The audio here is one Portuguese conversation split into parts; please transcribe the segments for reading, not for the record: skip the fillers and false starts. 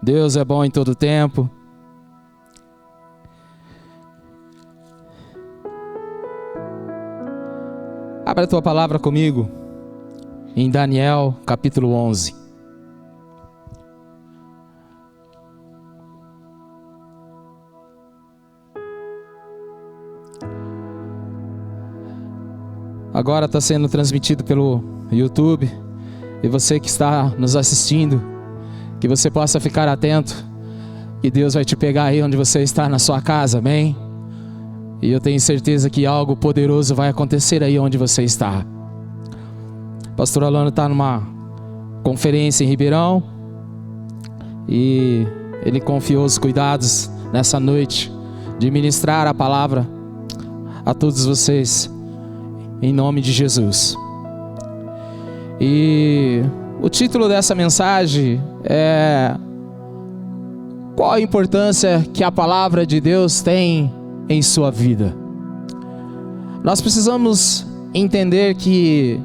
Deus é bom em todo tempo. Abra a tua palavra comigo em Daniel capítulo 11. Agora está sendo transmitido pelo YouTube. E você que está nos assistindo, que você possa ficar atento, que Deus vai te pegar aí onde você está na sua casa, amém? E eu tenho certeza que algo poderoso vai acontecer aí onde você está. O pastor Alano está numa conferência em Ribeirão e ele confiou os cuidados nessa noite de ministrar a palavra a todos vocês, em nome de Jesus. E o título dessa mensagem é: qual a importância que a palavra de Deus tem em sua vida? Nós precisamos entender que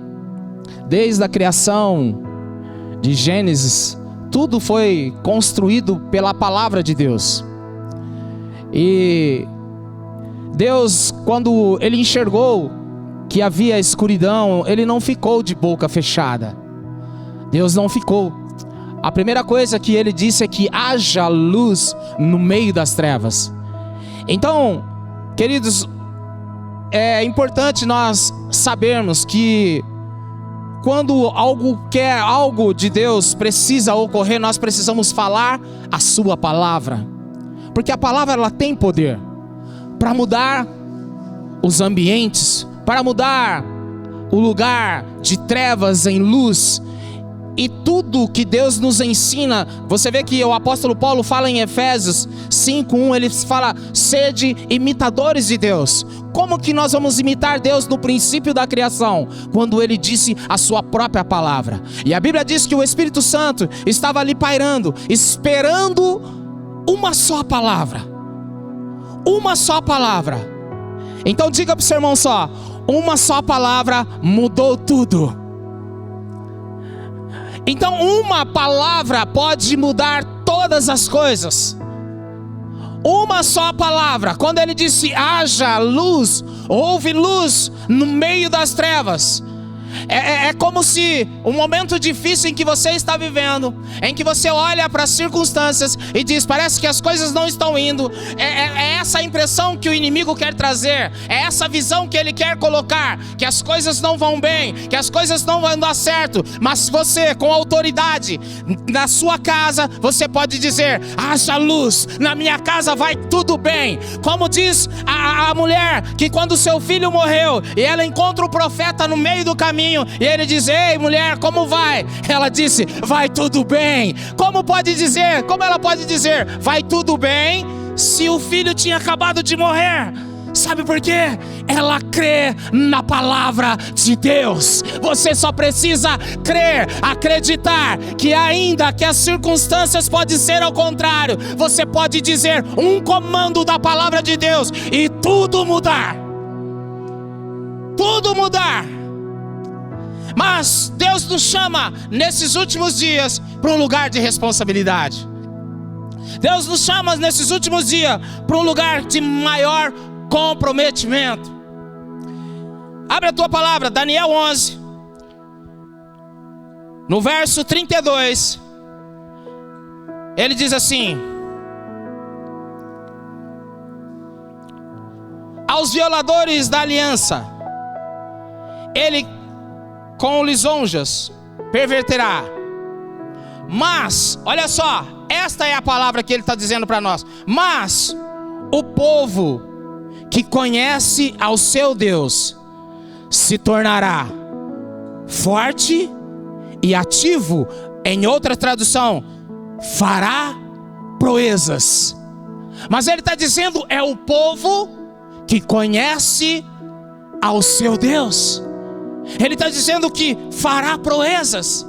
desde a criação de Gênesis, tudo foi construído pela palavra de Deus. E Deus, quando Ele enxergou que havia escuridão, Ele não ficou de boca fechada. Deus não ficou. A primeira coisa que Ele disse é que haja luz no meio das trevas. Então, queridos, é importante nós sabermos que quando algo de Deus precisa ocorrer, nós precisamos falar a sua palavra. Porque a palavra, ela tem poder para mudar os ambientes, para mudar o lugar de trevas em luz. E tudo que Deus nos ensina, você vê que o apóstolo Paulo fala em Efésios 5:1, ele fala: sede imitadores de Deus. Como que nós vamos imitar Deus no princípio da criação? Quando Ele disse a sua própria palavra. E a Bíblia diz que o Espírito Santo estava ali pairando, esperando uma só palavra. Uma só palavra. Então diga para o seu irmão só: uma só palavra mudou tudo. Então uma palavra pode mudar todas as coisas. Uma só palavra. Quando Ele disse haja luz, houve luz no meio das trevas. É como se um momento difícil em que você está vivendo, em que você olha para as circunstâncias e diz: parece que as coisas não estão indo. É essa a impressão que o inimigo quer trazer, é essa visão que ele quer colocar, que as coisas não vão bem, que as coisas não vão dar certo. Mas você, com autoridade, na sua casa, você pode dizer: haja luz, na minha casa vai tudo bem. Como diz a mulher que quando seu filho morreu e ela encontra o profeta no meio do caminho, e ele diz: ei mulher, como vai? Ela disse: vai tudo bem. Como ela pode dizer vai tudo bem se o filho tinha acabado de morrer? Sabe por quê? Ela crê na palavra de Deus. Você só precisa crer, acreditar que ainda que as circunstâncias podem ser ao contrário, você pode dizer um comando da palavra de Deus e tudo mudar. Tudo mudar. Mas Deus nos chama nesses últimos dias para um lugar de responsabilidade. Deus nos chama nesses últimos dias para um lugar de maior comprometimento. Abre a tua palavra, Daniel 11, no verso 32. Ele diz assim: aos violadores da aliança, ele com lisonjas perverterá. Mas, olha só, esta é a palavra que ele está dizendo para nós. Mas o povo que conhece ao seu Deus se tornará forte e ativo. Em outra tradução, fará proezas. Mas ele está dizendo, é o povo que conhece ao seu Deus. Ele está dizendo que fará proezas.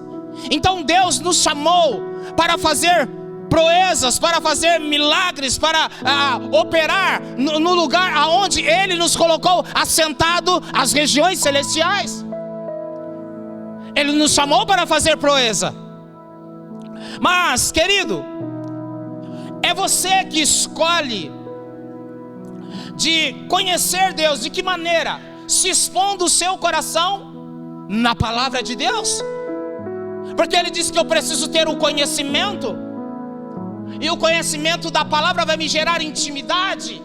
Então Deus nos chamou para fazer proezas, para fazer milagres, para operar no lugar aonde Ele nos colocou assentado, as regiões celestiais. Ele nos chamou para fazer proeza. Mas, querido, É você que escolhe de conhecer Deus. De que maneira? Se expondo o seu coração na palavra de Deus. Porque Ele disse que eu preciso ter o conhecimento, e o conhecimento da palavra vai me gerar intimidade,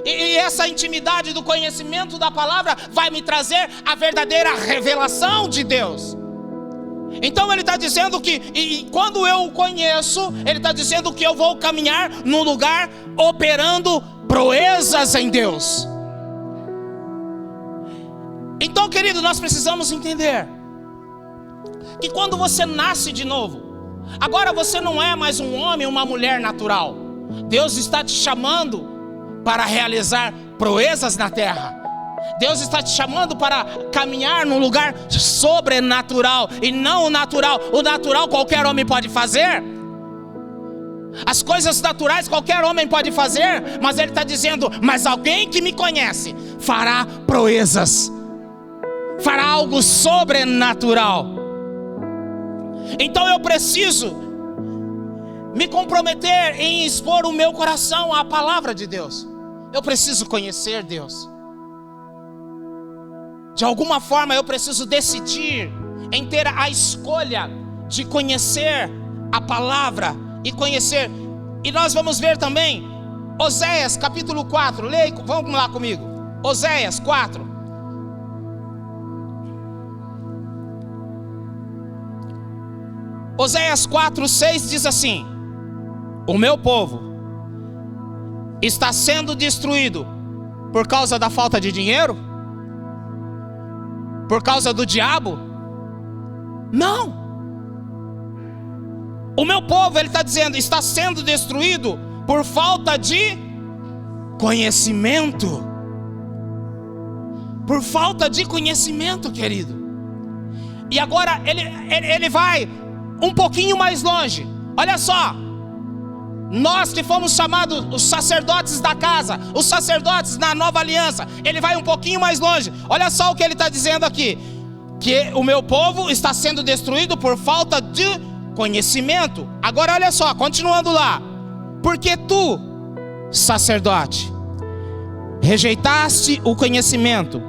e essa intimidade do conhecimento da palavra vai me trazer a verdadeira revelação de Deus. Então Ele está dizendo que, e quando eu o conheço, Ele está dizendo que eu vou caminhar num lugar operando proezas em Deus. Então, querido, nós precisamos entender que quando você nasce de novo, agora você não é mais um homem ou uma mulher natural. Deus está te chamando para realizar proezas na terra. Deus está te chamando para caminhar num lugar sobrenatural e não o natural. O natural qualquer homem pode fazer. As coisas naturais qualquer homem pode fazer, mas Ele está dizendo, mas alguém que me conhece fará proezas, fará algo sobrenatural. Então eu preciso me comprometer em expor o meu coração à palavra de Deus. Eu preciso conhecer Deus. De alguma forma eu preciso decidir em ter a escolha de conhecer a palavra e conhecer. E nós vamos ver também Oséias capítulo 4. Leia, vamos lá comigo. Oséias 4. Oséias 4:6 diz assim: o meu povo está sendo destruído por causa da falta de dinheiro? Por causa do diabo? Não. O meu povo, Ele está dizendo, está sendo destruído por falta de conhecimento. Por falta de conhecimento, querido. E agora ele vai um pouquinho mais longe. Olha só, nós que fomos chamados os sacerdotes da casa, os sacerdotes na nova aliança, Ele vai um pouquinho mais longe. Olha só o que Ele está dizendo aqui: que o meu povo está sendo destruído por falta de conhecimento. Agora olha só, continuando lá: porque tu, sacerdote, rejeitaste o conhecimento,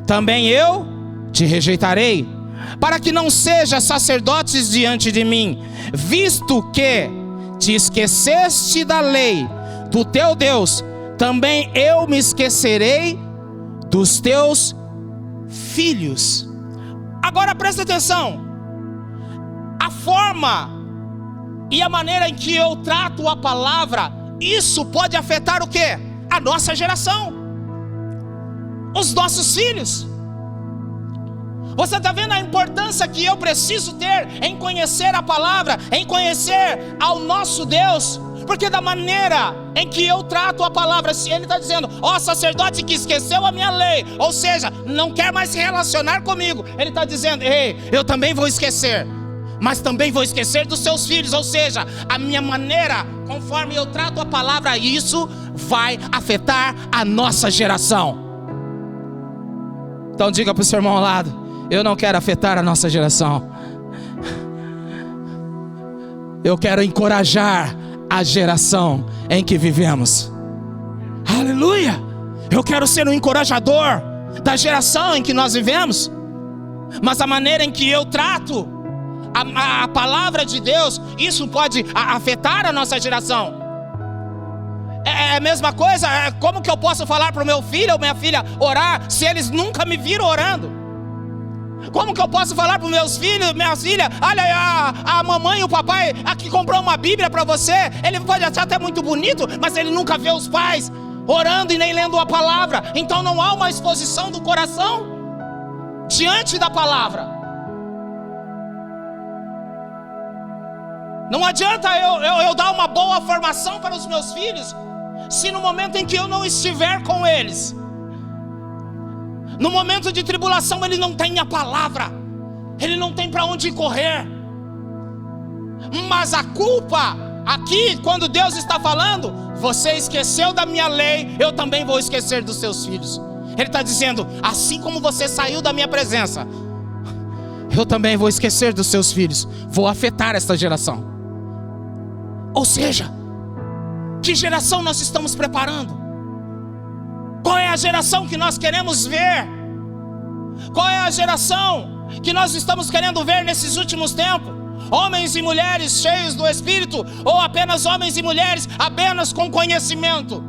também eu te rejeitarei, para que não sejas sacerdotes diante de mim, visto que te esqueceste da lei do teu Deus, também eu me esquecerei dos teus filhos. Agora presta atenção, a forma e a maneira em que eu trato a palavra, isso pode afetar o quê? A nossa geração, os nossos filhos. Você está vendo a importância que eu preciso ter em conhecer a palavra, em conhecer ao nosso Deus? Porque da maneira em que eu trato a palavra, se Ele está dizendo, ó sacerdote que esqueceu a minha lei, ou seja, não quer mais se relacionar comigo, Ele está dizendo, ei, eu também vou esquecer, mas também vou esquecer dos seus filhos. Ou seja, a minha maneira, conforme eu trato a palavra, isso vai afetar a nossa geração. Então diga para o seu irmão ao lado: eu não quero afetar a nossa geração, eu quero encorajar a geração em que vivemos. Aleluia! Eu quero ser um encorajador da geração em que nós vivemos. Mas a maneira em que eu trato a palavra de Deus, isso pode afetar a nossa geração. É a mesma coisa, como que eu posso falar para o meu filho ou minha filha orar se eles nunca me viram orando? Como que eu posso falar para os meus filhos, minhas filhas, olha, a mamãe e o papai aqui comprou uma Bíblia para você. Ele pode achar até muito bonito, mas ele nunca vê os pais orando e nem lendo a palavra. Então não há uma exposição do coração diante da palavra. Não adianta eu dar uma boa formação para os meus filhos, se no momento em que eu não estiver com eles, no momento de tribulação, ele não tem a palavra, ele não tem para onde correr. Mas a culpa aqui, quando Deus está falando, você esqueceu da minha lei, eu também vou esquecer dos seus filhos. Ele está dizendo, assim como você saiu da minha presença, eu também vou esquecer dos seus filhos, vou afetar esta geração. Ou seja, Que geração nós estamos preparando? Qual é a geração que nós queremos ver? Qual é a geração que nós estamos querendo ver nesses últimos tempos? Homens e mulheres cheios do Espírito, ou apenas homens e mulheres apenas com conhecimento?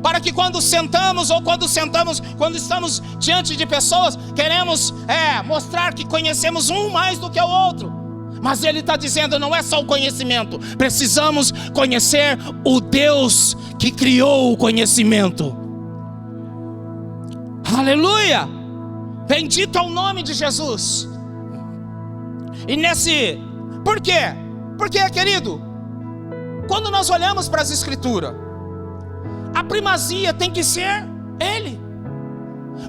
Para que quando sentamos, ou quando estamos diante de pessoas, queremos mostrar que conhecemos um mais do que o outro. Mas ele está dizendo, não é só o conhecimento, precisamos conhecer o Deus que criou o conhecimento. Aleluia! Bendito é o nome de Jesus. E por quê? Porque, querido, quando nós olhamos para as Escrituras, a primazia tem que ser Ele.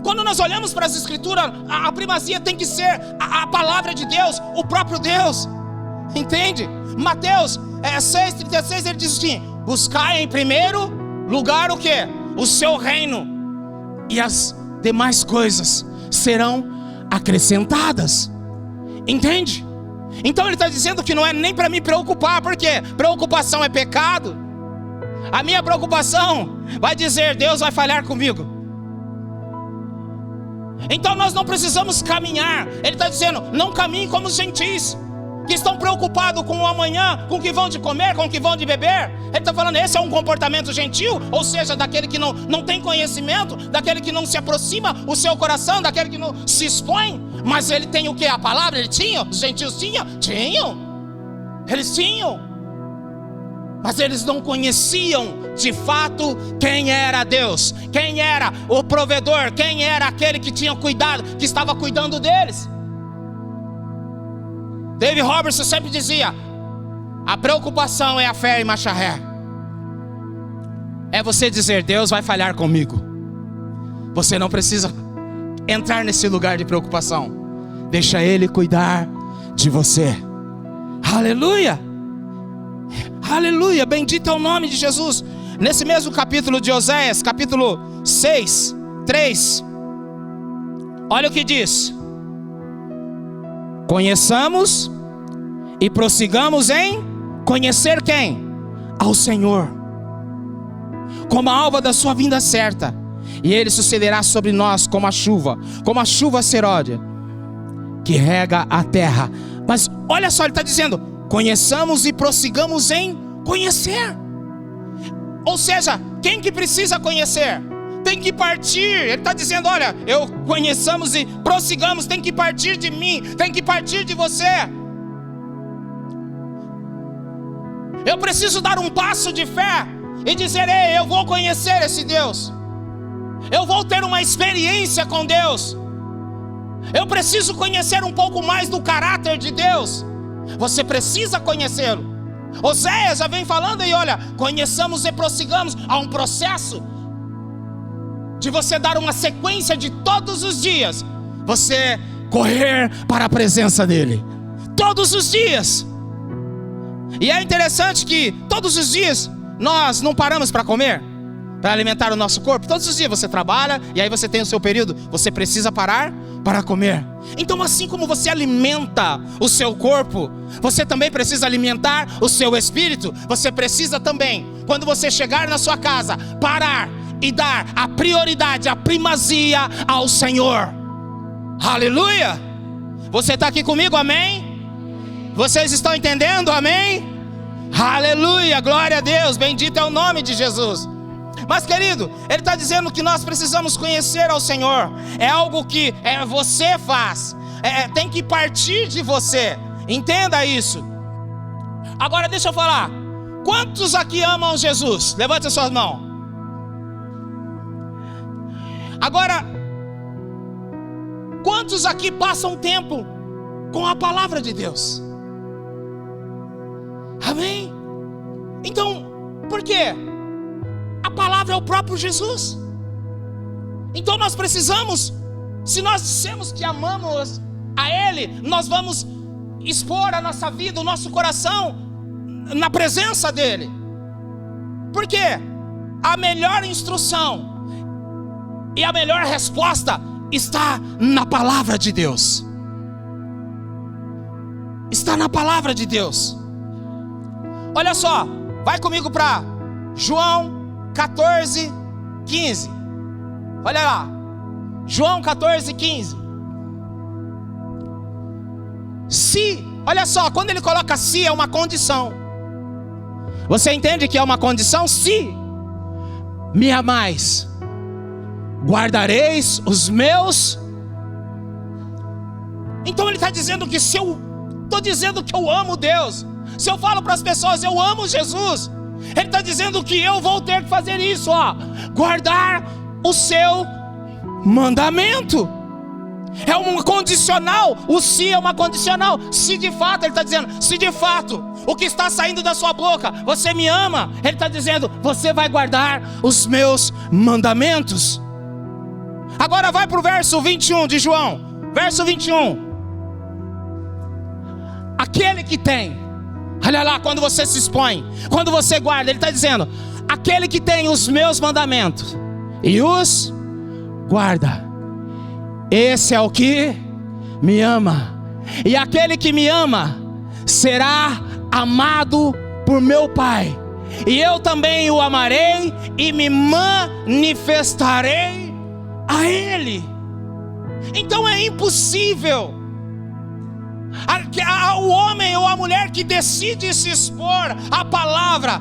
Quando nós olhamos para as Escrituras, a primazia tem que ser a palavra de Deus, o próprio Deus. Entende? Mateus 6,36, ele diz assim: buscai em primeiro lugar o quê? O seu reino, e as demais coisas serão acrescentadas. Entende? Então ele está dizendo que não é nem para me preocupar, porque preocupação é pecado. A minha preocupação vai dizer, Deus vai falhar comigo. Então nós não precisamos caminhar. Ele está dizendo, não caminhe como os gentis, que estão preocupados com o amanhã, com o que vão de comer, com o que vão de beber. Ele está falando, esse é um comportamento gentil, ou seja, daquele que não tem conhecimento, daquele que não se aproxima o seu coração, daquele que não se expõe. Mas ele tem o que? A palavra? Ele tinha? Os gentios tinham? Tinham. Eles tinham. Mas eles não conheciam de fato quem era Deus, quem era o provedor, quem era aquele que tinha cuidado, que estava cuidando deles. David Robertson sempre dizia, a preocupação é a fé em marcha ré. É você dizer, Deus vai falhar comigo. Você não precisa entrar nesse lugar de preocupação. Deixa Ele cuidar de você. Aleluia! Aleluia! Bendito é o nome de Jesus. Nesse mesmo capítulo de Oséias, capítulo 6, 3, olha o que diz: conheçamos e prossigamos em conhecer quem? Ao Senhor, como a alva da sua vinda certa, e Ele sucederá sobre nós como a chuva seródia, que rega a terra. Mas olha só, ele está dizendo, conheçamos e prossigamos em conhecer. Ou seja, quem que precisa conhecer? Tem que partir. Ele está dizendo, olha, conheçamos e prossigamos, tem que partir de mim, tem que partir de você. Eu preciso dar um passo de fé e dizer, ei, eu vou conhecer esse Deus, eu vou ter uma experiência com Deus, eu preciso conhecer um pouco mais do caráter de Deus. Você precisa conhecê-lo. Oséias já vem falando aí, olha, conheçamos e prossigamos. Há um processo de você dar uma sequência de todos os dias você correr para a presença dele, todos os dias. E é interessante que todos os dias nós não paramos para comer, para alimentar o nosso corpo. Todos os dias você trabalha e aí você tem o seu período, você precisa parar para comer. Então, assim como você alimenta o seu corpo, você também precisa alimentar o seu espírito. Você precisa também, quando você chegar na sua casa, parar e dar a prioridade, a primazia ao Senhor. Aleluia! Você está aqui comigo, amém? Vocês estão entendendo, amém? Aleluia, glória a Deus, bendito é o nome de Jesus. Mas querido, ele está dizendo que nós precisamos conhecer ao Senhor. É algo que você faz, tem que partir de você. Entenda isso. Agora deixa eu falar, quantos aqui amam Jesus? Levante as suas mãos. Agora, quantos aqui passam tempo com a palavra de Deus? Amém? Então, por quê? A palavra é o próprio Jesus. Então nós precisamos, se nós dissemos que amamos a Ele, nós vamos expor a nossa vida, o nosso coração na presença dEle. Porque a melhor instrução e a melhor resposta está na palavra de Deus. Está na palavra de Deus. Olha só, vai comigo para João 14, 15. Olha lá. João 14, 15. Se, olha só, quando ele coloca se, é uma condição. Você entende que é uma condição? Se me amais, guardareis os meus. Então ele está dizendo que se eu estou dizendo que eu amo Deus, se eu falo para as pessoas eu amo Jesus, ele está dizendo que eu vou ter que fazer isso, ó, guardar o seu mandamento. É um condicional. O se é uma condicional. Se de fato, ele está dizendo, se de fato o que está saindo da sua boca, você me ama, ele está dizendo, você vai guardar os meus mandamentos. Agora vai para o verso 21 de João. Verso 21. Aquele que tem, olha lá, quando você se expõe, quando você guarda, ele está dizendo, aquele que tem os meus mandamentos e os guarda, esse é o que me ama. E aquele que me ama será amado por meu Pai, e eu também o amarei e me manifestarei a ele. Então é impossível o homem ou a mulher que decide se expor à palavra,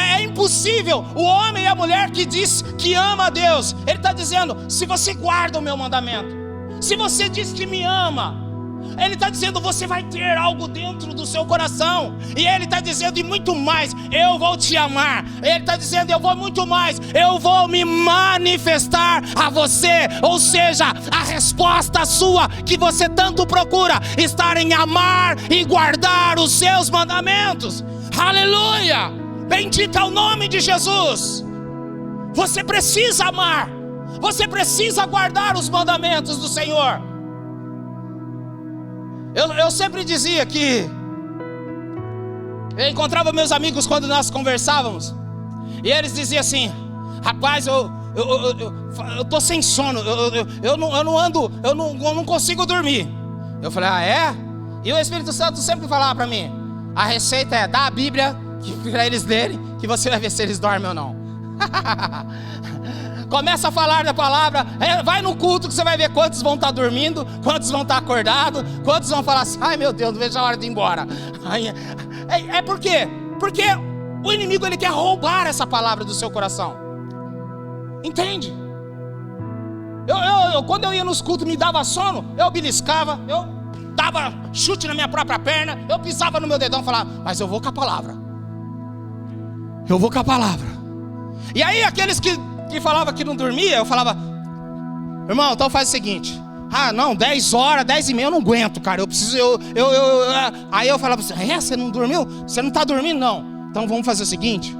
é impossível o homem e a mulher que diz que ama a Deus. Ele está dizendo, se você guarda o meu mandamento, se você diz que me ama, ele está dizendo, você vai ter algo dentro do seu coração. E ele está dizendo, e muito mais, eu vou te amar. Ele está dizendo, eu vou muito mais, eu vou me manifestar a você. Ou seja, a resposta sua que você tanto procura, estar em amar e guardar os seus mandamentos. Aleluia! Bendito é o nome de Jesus. Você precisa amar, você precisa guardar os mandamentos do Senhor. Eu sempre dizia que eu encontrava meus amigos quando nós conversávamos, e eles diziam assim, rapaz, eu tô sem sono, eu não consigo dormir. Eu falei, ah é? E o Espírito Santo sempre falava para mim, a receita é dar a Bíblia para eles lerem, que você vai ver se eles dormem ou não. Começa a falar da palavra, vai no culto que você vai ver quantos vão estar dormindo, quantos vão estar acordados, quantos vão falar assim, ai meu Deus, não vejo a hora de ir embora. Por quê? Porque o inimigo ele quer roubar essa palavra do seu coração. Entende? Quando eu ia nos cultos me dava sono, eu beliscava, eu dava chute na minha própria perna, eu pisava no meu dedão e falava, mas eu vou com a palavra. Eu vou com a palavra. E aí aqueles que falava que não dormia, eu falava, irmão, então faz o seguinte, não, 10 horas, 10 e meia eu não aguento, cara, eu preciso, aí eu falava assim, você não dormiu? Você não está dormindo? Não. Então vamos fazer o seguinte,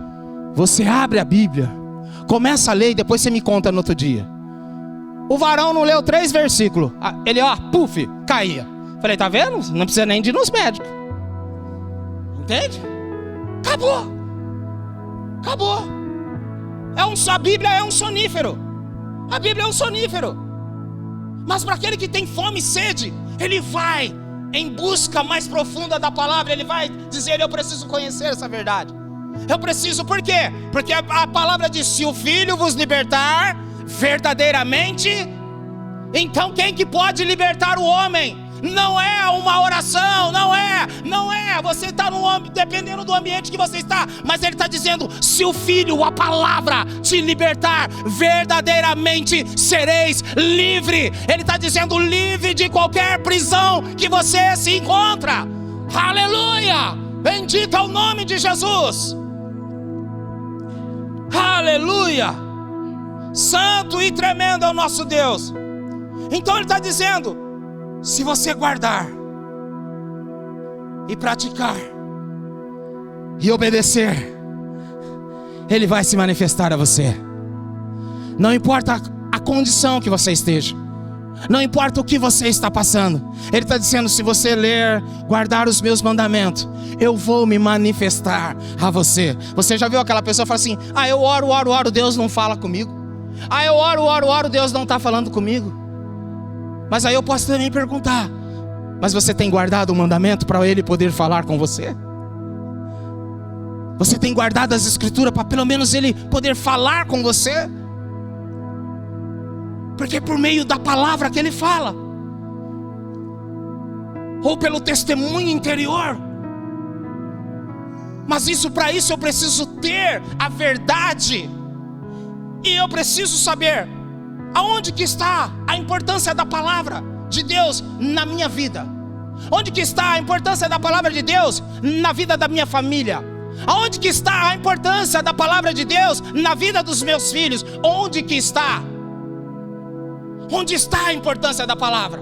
você abre a Bíblia, começa a ler e depois você me conta no outro dia. O varão não leu 3 versículos, ele caía. Falei, tá vendo? Não precisa nem de ir nos médicos. Entende? Acabou. A Bíblia é um sonífero. A Bíblia é um sonífero. Mas para aquele que tem fome e sede, ele vai em busca mais profunda da palavra. Ele vai dizer, eu preciso conhecer essa verdade. Eu preciso, por quê? Porque a palavra diz, se o Filho vos libertar verdadeiramente, então quem que pode libertar o homem? Não é uma oração, não é. Você está dependendo do ambiente que você está, mas ele está dizendo, se o Filho, a palavra te libertar, verdadeiramente sereis livre. Ele está dizendo, livre de qualquer prisão que você se encontra. Aleluia! Bendito é o nome de Jesus. Aleluia! Santo e tremendo é o nosso Deus. Então ele está dizendo, se você guardar e praticar e obedecer, Ele vai se manifestar a você. Não importa a condição que você esteja, não importa o que você está passando, Ele está dizendo, se você ler, guardar os meus mandamentos, eu vou me manifestar a você. Você já viu aquela pessoa que fala assim, eu oro, Deus não fala comigo. Eu oro, Deus não está falando comigo. Mas aí eu posso também perguntar, mas você tem guardado o mandamento para Ele poder falar com você? Você tem guardado as escrituras para pelo menos Ele poder falar com você? Porque é por meio da palavra que Ele fala, ou pelo testemunho interior. Mas para isso eu preciso ter a verdade. E eu preciso saber aonde que está a importância da palavra de Deus na minha vida. Onde que está a importância da palavra de Deus na vida da minha família? Aonde que está a importância da palavra de Deus na vida dos meus filhos? Onde que está? Onde está a importância da palavra?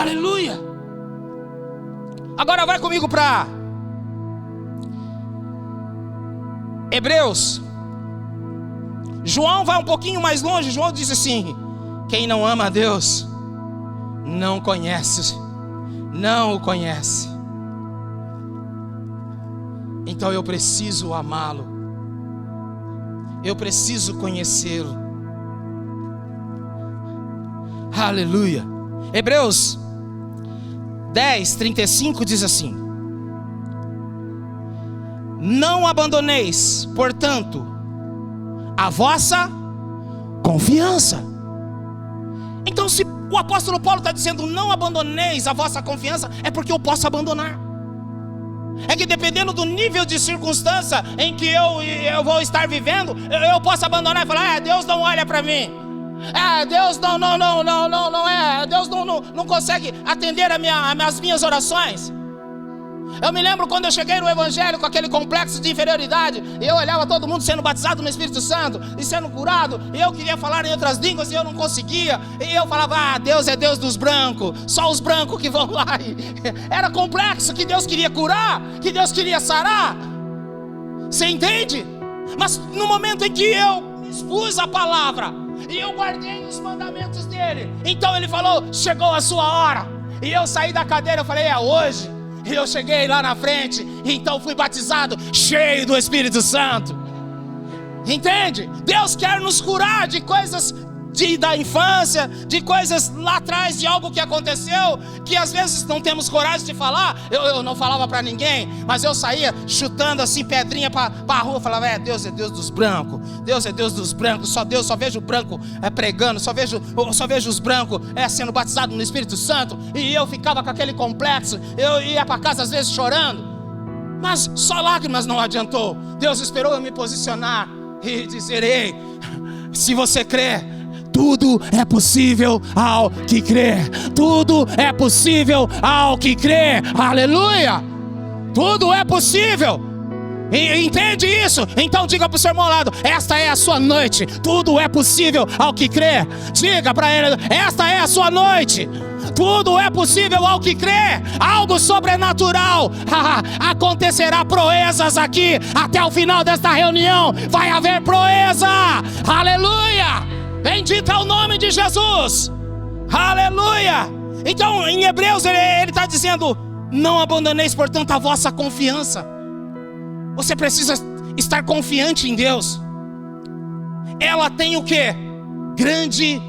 Aleluia! Agora vai comigo para Hebreus. João vai um pouquinho mais longe. João diz assim: quem não ama a Deus não conhece, não o conhece. Então eu preciso amá-lo, eu preciso conhecê-lo. Aleluia. Hebreus 10:35 diz assim: não abandoneis, portanto, a vossa confiança. Então, se o apóstolo Paulo está dizendo não abandoneis a vossa confiança, é porque eu posso abandonar. É que dependendo do nível de circunstância em que eu vou estar vivendo, eu posso abandonar e falar: Deus não olha para mim. Deus Deus não consegue atender as minhas orações. Eu me lembro quando eu cheguei no evangelho com aquele complexo de inferioridade, e eu olhava todo mundo sendo batizado no Espírito Santo e sendo curado, e eu queria falar em outras línguas e eu não conseguia, e eu falava: Deus é Deus dos brancos, só os brancos que vão lá. Era complexo, que Deus queria curar, que Deus queria sarar. Você entende? Mas no momento em que eu expus a palavra e eu guardei os mandamentos dele, então ele falou: chegou a sua hora. E eu saí da cadeira, eu falei: é hoje. E eu cheguei lá na frente, e então fui batizado, cheio do Espírito Santo. Entende? Deus quer nos curar de coisas da infância, de coisas lá atrás, de algo que aconteceu, que às vezes não temos coragem de falar. Eu não falava para ninguém, mas eu saía chutando assim pedrinha para a rua. Falava: Deus é Deus dos brancos, Deus é Deus dos brancos. Só vejo o branco pregando, só vejo os brancos sendo batizados no Espírito Santo. E eu ficava com aquele complexo. Eu ia para casa às vezes chorando, mas só lágrimas não adiantou. Deus esperou eu me posicionar e dizer: ei, se você crê, tudo é possível ao que crê. Tudo é possível ao que crê. Aleluia! Tudo é possível. Entende isso? Então diga para o seu irmão ao lado: esta é a sua noite. Tudo é possível ao que crê. Diga para ele: esta é a sua noite. Tudo é possível ao que crê. Algo sobrenatural acontecerá, proezas aqui. Até o final desta reunião vai haver proeza. Aleluia! Bendito é o nome de Jesus. Aleluia. Então em Hebreus ele está dizendo: não abandoneis, portanto, a vossa confiança. Você precisa estar confiante em Deus. Ela tem o quê? Grande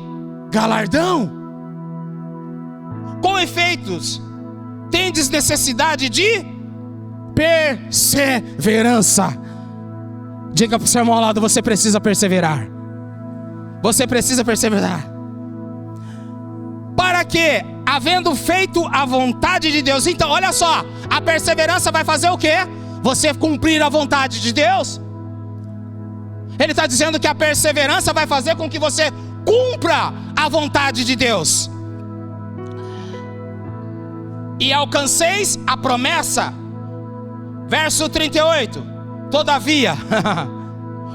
galardão. Com efeitos, tendes necessidade de perseverança. Diga para o seu irmão ao lado: você precisa perseverar. Você precisa perseverar. Para que, havendo feito a vontade de Deus. Então olha só, a perseverança vai fazer o quê? Você cumprir a vontade de Deus. Ele está dizendo que a perseverança vai fazer com que você cumpra a vontade de Deus. E alcanceis a promessa. Verso 38. Todavia,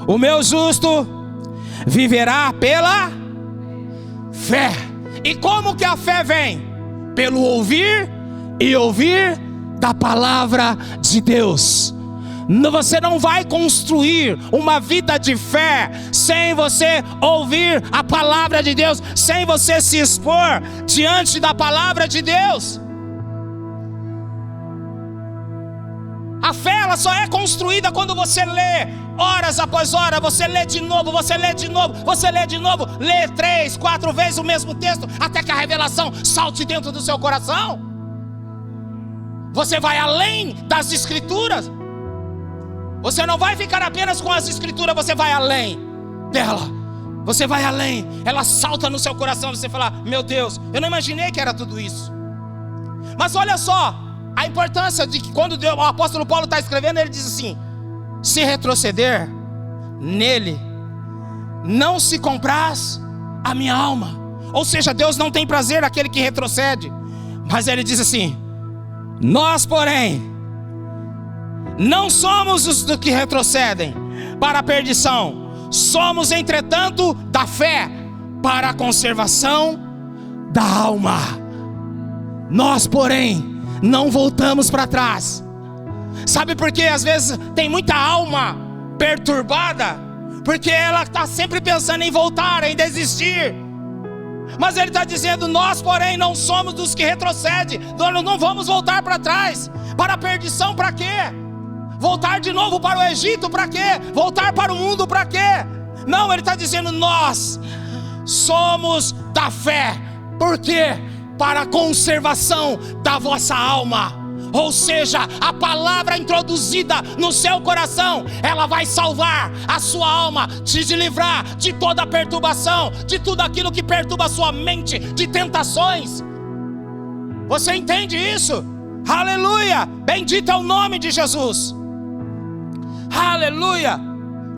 o meu justo viverá pela fé. E como que a fé vem? Pelo ouvir e ouvir da palavra de Deus. Você não vai construir uma vida de fé sem você ouvir a palavra de Deus, sem você se expor diante da palavra de Deus. A fé, ela só é construída quando você lê horas após hora. Você lê de novo, você lê de novo, você lê de novo. Lê 3, 4 vezes o mesmo texto, até que a revelação salte dentro do seu coração. Você vai além das escrituras. Você não vai ficar apenas com as escrituras, você vai além dela. Você vai além. Ela salta no seu coração, você fala: meu Deus, eu não imaginei que era tudo isso. Mas olha só a importância de que quando o apóstolo Paulo está escrevendo, ele diz assim: se retroceder nele, não se compraz a minha alma. Ou seja, Deus não tem prazer naquele que retrocede. Mas ele diz assim: nós, porém, não somos os que retrocedem para a perdição, somos, entretanto, da fé para a conservação da alma. Nós, porém, não voltamos para trás. Sabe por quê? Às vezes tem muita alma perturbada, porque ela está sempre pensando em voltar, em desistir. Mas ele está dizendo: nós, porém, não somos dos que retrocedem. Nós não vamos voltar para trás. Para a perdição, para quê? Voltar de novo para o Egito, para quê? Voltar para o mundo, para quê? Não, ele está dizendo: nós somos da fé. Por quê? Para a conservação da vossa alma. Ou seja, a palavra introduzida no seu coração, ela vai salvar a sua alma, te livrar de toda perturbação, de tudo aquilo que perturba a sua mente, de tentações. Você entende isso? Aleluia! Bendito é o nome de Jesus. Aleluia!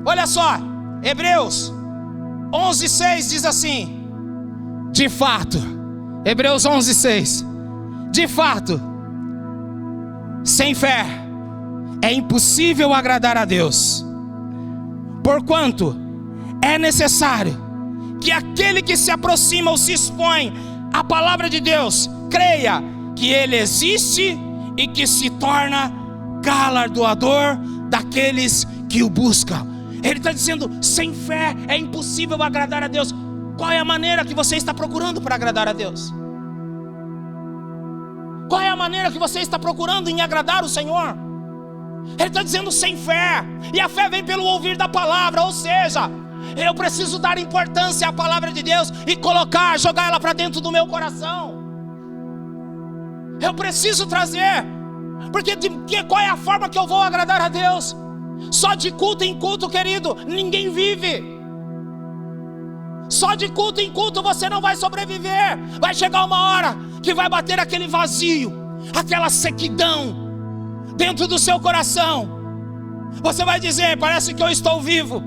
Olha só, Hebreus 11:6 diz assim: de fato, Hebreus 11:6, de fato, sem fé é impossível agradar a Deus, porquanto é necessário que aquele que se aproxima ou se expõe à palavra de Deus creia que Ele existe e que se torna galardoador daqueles que o buscam. Ele está dizendo: sem fé é impossível agradar a Deus. Qual é a maneira que você está procurando para agradar a Deus? Qual é a maneira que você está procurando em agradar o Senhor? Ele está dizendo: sem fé. E a fé vem pelo ouvir da palavra. Ou seja, eu preciso dar importância à palavra de Deus e jogar ela para dentro do meu coração. Eu preciso trazer. Porque qual é a forma que eu vou agradar a Deus? Só de culto em culto, querido, ninguém vive. Só de culto em culto você não vai sobreviver. Vai chegar uma hora que vai bater aquele vazio, aquela sequidão dentro do seu coração. Você vai dizer: parece que eu estou vivo,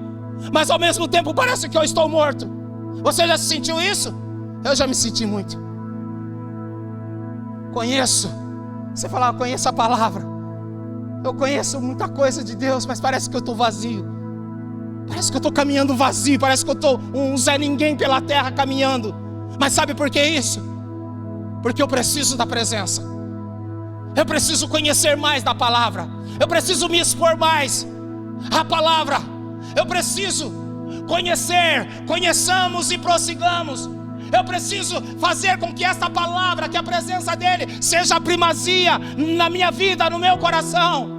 mas ao mesmo tempo parece que eu estou morto. Você já se sentiu isso? Eu já me senti muito. Conheço. Você fala: conheço a palavra, eu conheço muita coisa de Deus, mas parece que eu estou vazio. Parece que eu estou caminhando vazio. Parece que eu estou um Zé Ninguém pela terra caminhando. Mas sabe por que isso? Porque eu preciso da presença. Eu preciso conhecer mais da palavra. Eu preciso me expor mais à palavra. Eu preciso conheçamos e prossigamos. Eu preciso fazer com que esta palavra, que a presença dele seja a primazia na minha vida, no meu coração.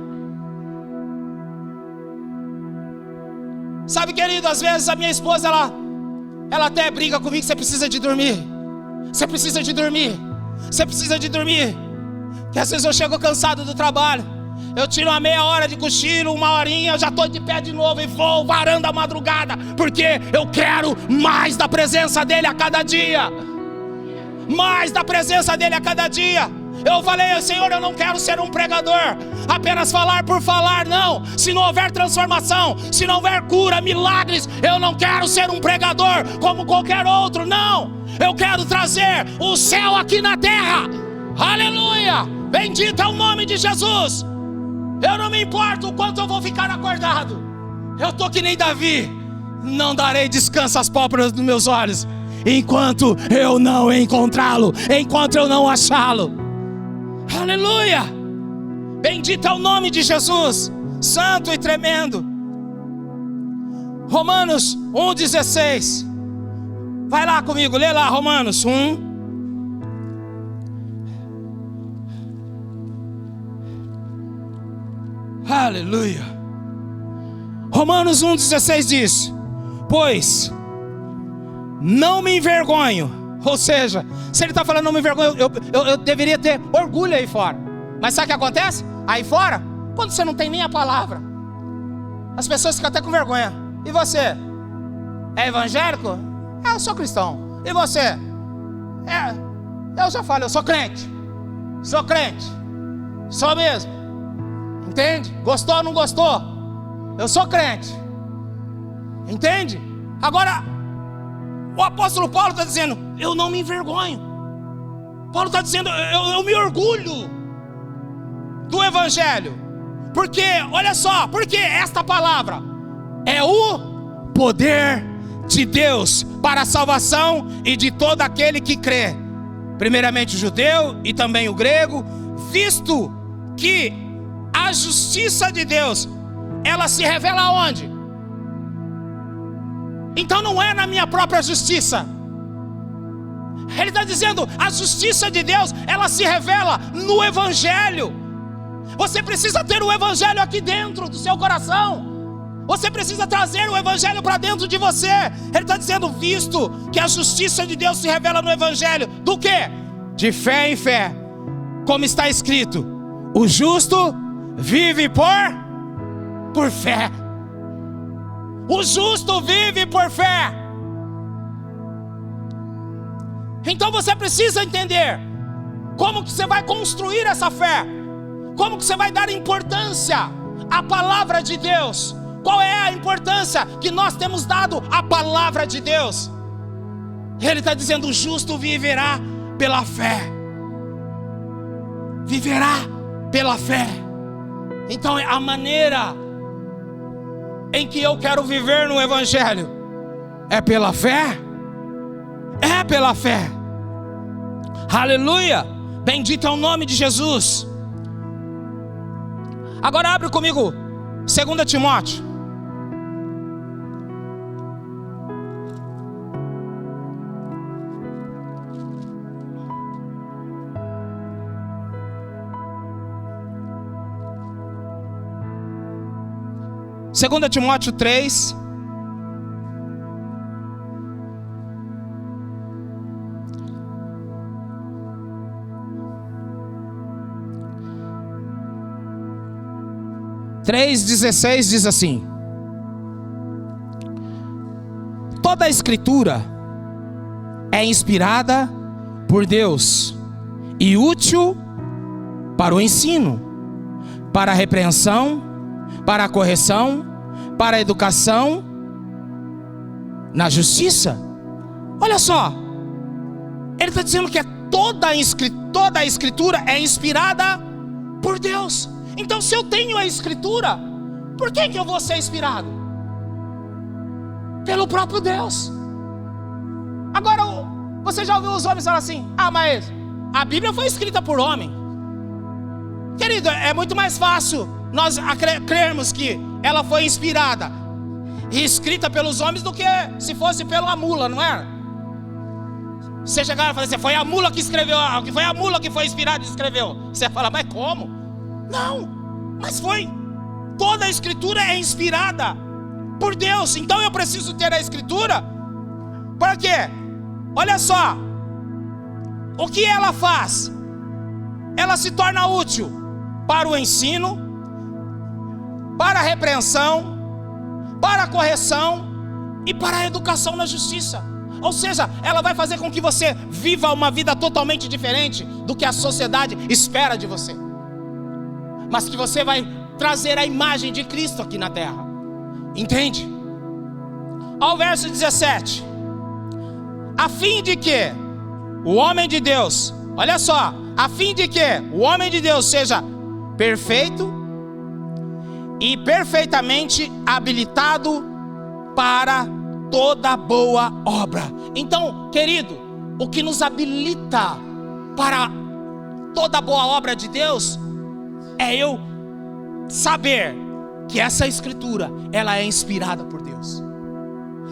Sabe, querido, às vezes a minha esposa, ela até briga comigo: você precisa de dormir. Você precisa de dormir. Você precisa de dormir. Que às vezes eu chego cansado do trabalho, eu tiro uma meia hora de cochilo, uma horinha, eu já estou de pé de novo e vou varando a madrugada, porque eu quero mais da presença dele a cada dia. Mais da presença dele a cada dia. Eu falei: Senhor, eu não quero ser um pregador, apenas falar por falar, não. Se não houver transformação, se não houver cura, milagres, eu não quero ser um pregador como qualquer outro, não. Eu quero trazer o céu aqui na terra. Aleluia, bendito é o nome de Jesus. Eu não me importo o quanto eu vou ficar acordado. Eu estou que nem Davi: não darei descanso às pálpebras dos meus olhos, enquanto eu não encontrá-lo, enquanto eu não achá-lo. Aleluia, bendito é o nome de Jesus, santo e tremendo. Romanos 1,16. Vai lá comigo, lê lá Romanos 1. Aleluia. Romanos 1,16 diz: pois não me envergonho. Ou seja, se ele está falando não me envergonho, eu deveria ter orgulho aí fora. Mas sabe o que acontece? Aí fora, quando você não tem nem a palavra, as pessoas ficam até com vergonha. E você? É evangélico? Eu sou cristão. E você? Eu já falo, eu sou crente. Sou crente. Sou mesmo. Entende? Gostou ou não gostou? Eu sou crente. Entende? Agora, o apóstolo Paulo está dizendo, eu não me envergonho. Paulo está dizendo, eu me orgulho do evangelho. Porque, olha só, porque esta palavra é o poder de Deus para a salvação e de todo aquele que crê, primeiramente o judeu e também o grego, visto que a justiça de Deus, ela se revela onde? Então não é na minha própria justiça. Ele está dizendo, a justiça de Deus, ela se revela no evangelho. Você precisa ter o evangelho aqui dentro do seu coração. Você precisa trazer o evangelho para dentro de você. Ele está dizendo, visto que a justiça de Deus se revela no evangelho. Do quê? De fé em fé. Como está escrito, o justo vive por fé. O justo vive por fé. Então você precisa entender como que você vai construir essa fé. Como que você vai dar importância à palavra de Deus. Qual é a importância que nós temos dado à palavra de Deus? Ele está dizendo, o justo viverá pela fé. Viverá pela fé. Então a maneira em que eu quero viver no evangelho é pela fé. É pela fé. Aleluia. Bendito é o nome de Jesus. Agora abre comigo 2 Timóteo. Segunda Timóteo 3. Três 16 diz assim: toda a escritura é inspirada por Deus e útil para o ensino, para a repreensão, para a correção, para a educação na justiça. Olha só, ele está dizendo que toda a escritura é inspirada por Deus. Então se eu tenho a escritura, por que eu vou ser inspirado? Pelo próprio Deus. Agora, você já ouviu os homens falar assim: ah, mas a Bíblia foi escrita por homem. Querido, é muito mais fácil nós crermos que ela foi inspirada e escrita pelos homens do que se fosse pela mula, não é? Você chegar e falar assim: foi a mula que escreveu, foi a mula que foi inspirada e escreveu. Você fala: mas como? Não, mas foi. Toda a escritura é inspirada por Deus. Então eu preciso ter a escritura. Para quê? Olha só, o que ela faz? Ela se torna útil para o ensino, para a repreensão, para a correção e para a educação na justiça. Ou seja, ela vai fazer com que você viva uma vida totalmente diferente do que a sociedade espera de você, mas que você vai trazer a imagem de Cristo aqui na terra. Entende? Ao verso 17: a fim de que o homem de Deus, olha só, a fim de que o homem de Deus seja perfeito e perfeitamente habilitado para toda boa obra. Então, querido, o que nos habilita para toda boa obra de Deus é eu saber que essa escritura, ela é inspirada por Deus,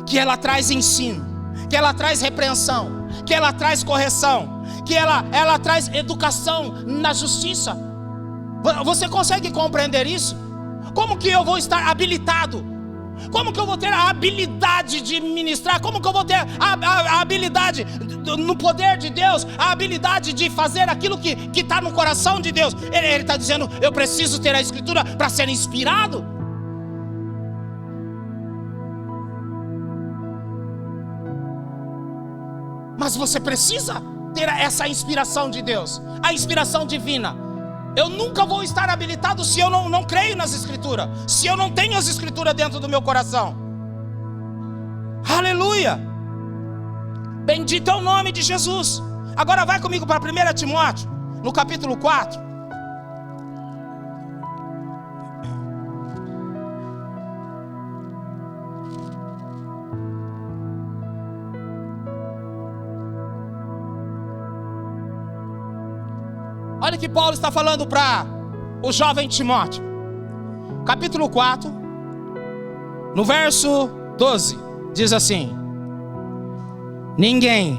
que ela traz ensino, que ela traz repreensão, que ela traz correção, que ela traz educação na justiça. Você consegue compreender isso? Como que eu vou estar habilitado Como que eu vou ter a habilidade de ministrar? Como que eu vou ter a habilidade, no poder de Deus, a habilidade de fazer aquilo que está no coração de Deus? Ele está dizendo, eu preciso ter a Escritura para ser inspirado. Mas você precisa ter essa inspiração de Deus, a inspiração divina. Eu nunca vou estar habilitado se eu não creio nas Escrituras, se eu não tenho as Escrituras dentro do meu coração. Aleluia! Bendito é o nome de Jesus. Agora vai comigo para 1 Timóteo, no capítulo 4. Olha o que Paulo está falando para o jovem Timóteo. Capítulo 4, no verso 12, diz assim: ninguém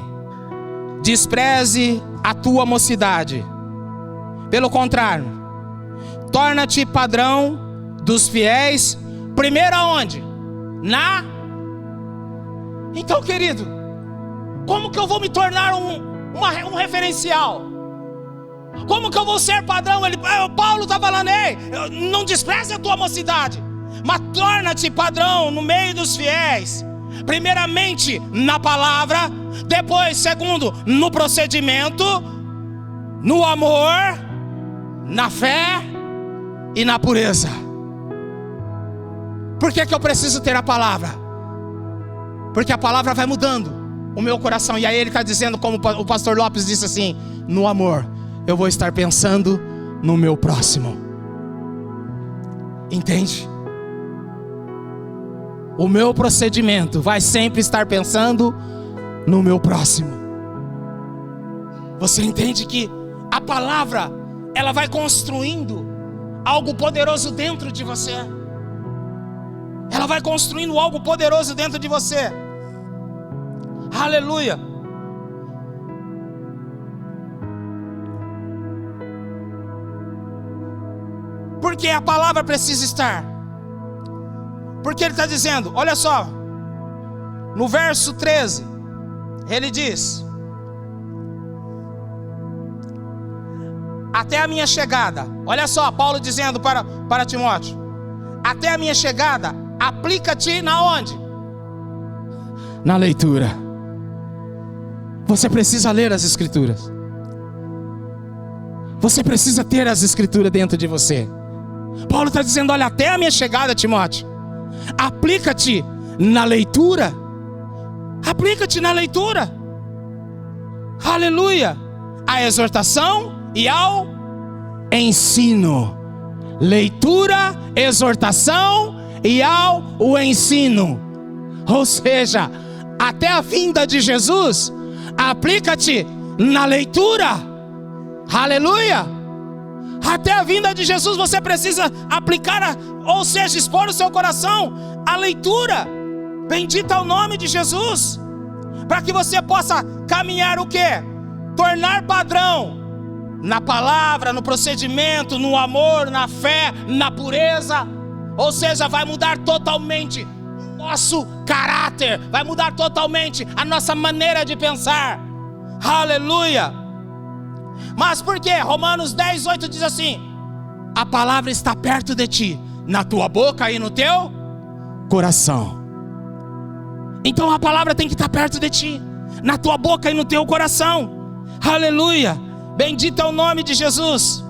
despreze a tua mocidade. Pelo contrário, torna-te padrão dos fiéis. Primeiro aonde? Então, querido, como que eu vou me tornar um referencial? Como que eu vou ser padrão? Paulo está falando, ei, não despreze a tua mocidade, mas torna-te padrão no meio dos fiéis. Primeiramente na palavra, depois, segundo, no procedimento, no amor, na fé e na pureza. Por que eu preciso ter a palavra? Porque a palavra vai mudando o meu coração. E aí ele está dizendo, como o pastor Lopes disse assim, no amor eu vou estar pensando no meu próximo. Entende? O meu procedimento vai sempre estar pensando no meu próximo. Você entende que a palavra, ela vai construindo algo poderoso dentro de você. Ela vai construindo algo poderoso dentro de você. Aleluia. Porque a palavra precisa estar. Porque ele está dizendo, olha só, no verso 13, ele diz: até a minha chegada. Olha só, Paulo dizendo para Timóteo: até a minha chegada, aplica-te na onde? Na leitura. Você precisa ler as Escrituras. Você precisa ter as Escrituras dentro de você. Paulo está dizendo, olha, até a minha chegada, Timóteo, aplica-te na leitura. Aplica-te na leitura. Aleluia. A exortação e ao ensino. Leitura, exortação e ao ensino. Ou seja, até a vinda de Jesus, aplica-te na leitura. Aleluia. Até a vinda de Jesus você precisa aplicar, ou seja, expor o seu coração à leitura. Bendito é o nome de Jesus. Para que você possa caminhar o quê? Tornar padrão na palavra, no procedimento, no amor, na fé, na pureza. Ou seja, vai mudar totalmente o nosso caráter, vai mudar totalmente a nossa maneira de pensar. Aleluia. Mas por quê? Romanos 10:8 diz assim: a palavra está perto de ti, na tua boca e no teu coração. Então a palavra tem que estar perto de ti, na tua boca e no teu coração. Aleluia. Bendito é o nome de Jesus.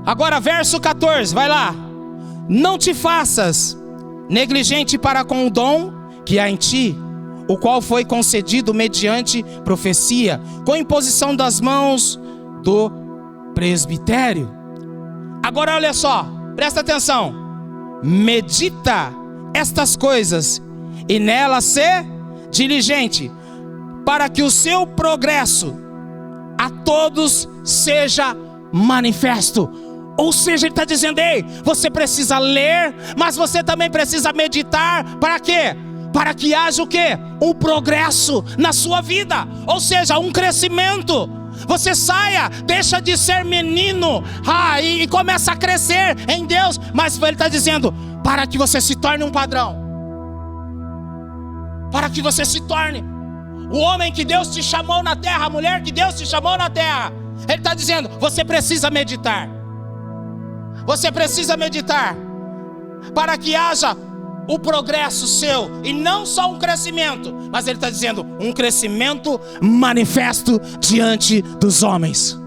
Agora verso 14, vai lá. Não te faças negligente para com o dom que há em ti, o qual foi concedido mediante profecia, com imposição das mãos do presbitério. Agora olha só, presta atenção. Medita estas coisas e nelas ser diligente, para que o seu progresso a todos seja manifesto. Ou seja, ele está dizendo, ei, você precisa ler, mas você também precisa meditar. Para quê? Para que haja o quê? Um progresso na sua vida. Ou seja, um crescimento. Você saia, deixa de ser menino, e começa a crescer em Deus. Mas Ele está dizendo, para que você se torne um padrão, para que você se torne o homem que Deus te chamou na terra, a mulher que Deus te chamou na terra. Ele está dizendo, você precisa meditar. Você precisa meditar, para que haja o progresso seu, e não só um crescimento, mas Ele está dizendo, um crescimento manifesto diante dos homens.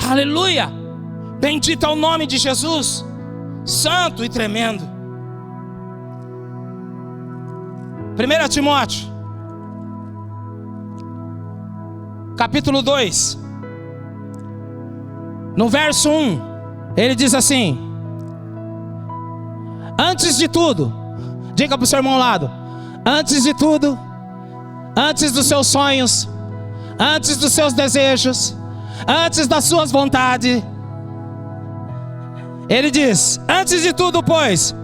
Aleluia! Bendito é o nome de Jesus, santo e tremendo. 1 Timóteo, capítulo 2, no verso 1, ele diz assim: antes de tudo, diga para o seu irmão ao lado, antes de tudo, antes dos seus sonhos, antes dos seus desejos, antes das suas vontades, ele diz, antes de tudo, pois,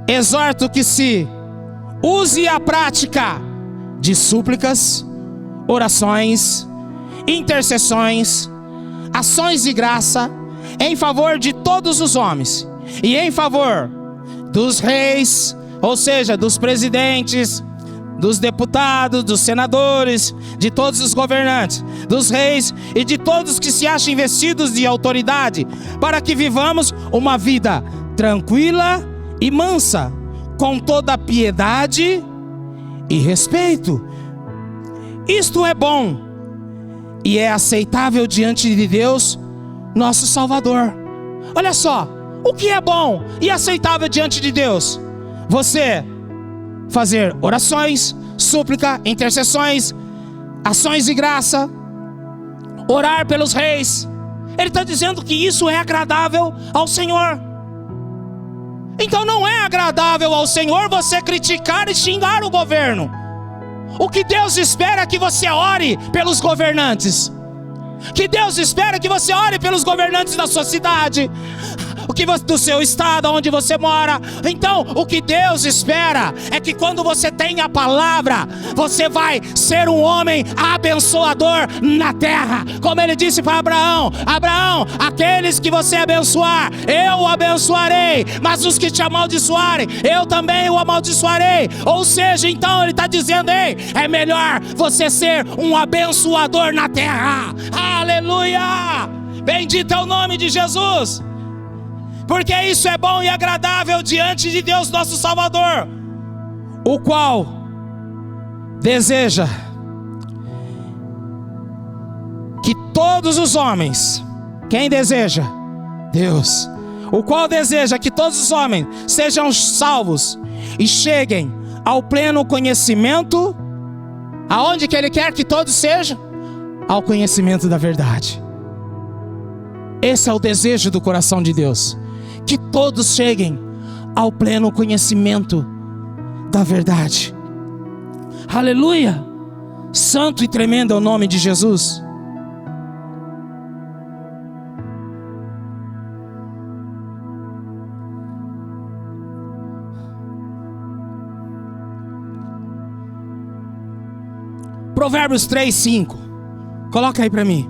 exorto que se use a prática de súplicas, orações, intercessões, ações de graça, em favor de todos os homens, e em favor dos reis, ou seja, dos presidentes, dos deputados, dos senadores, de todos os governantes, dos reis e de todos que se acham investidos de autoridade, para que vivamos uma vida tranquila e mansa, com toda piedade e respeito. Isto é bom e é aceitável diante de Deus, nosso Salvador. Olha só, o que é bom e aceitável diante de Deus? Você fazer orações, súplica, intercessões, ações de graça, orar pelos reis. Ele está dizendo que isso é agradável ao Senhor. Então não é agradável ao Senhor você criticar e xingar o governo. O que Deus espera é que você ore pelos governantes. Que Deus espera que você ore pelos governantes da sua cidade, do seu estado, onde você mora. Então, o que Deus espera é que quando você tem a palavra, você vai ser um homem abençoador na terra. Como Ele disse para Abraão: Abraão, aqueles que você abençoar, eu o abençoarei, mas os que te amaldiçoarem, eu também o amaldiçoarei. Ou seja, então Ele está dizendo, ei, é melhor você ser um abençoador na terra. Aleluia! Bendito é o nome de Jesus. Porque isso é bom e agradável diante de Deus nosso Salvador, o qual deseja que todos os homens, quem deseja? Deus. O qual deseja que todos os homens sejam salvos e cheguem ao pleno conhecimento. Aonde que Ele quer que todos sejam? Ao conhecimento da verdade. Esse é o desejo do coração de Deus, que todos cheguem ao pleno conhecimento da verdade. Aleluia! Santo e tremendo é o nome de Jesus. Provérbios 3:5. Coloca aí para mim.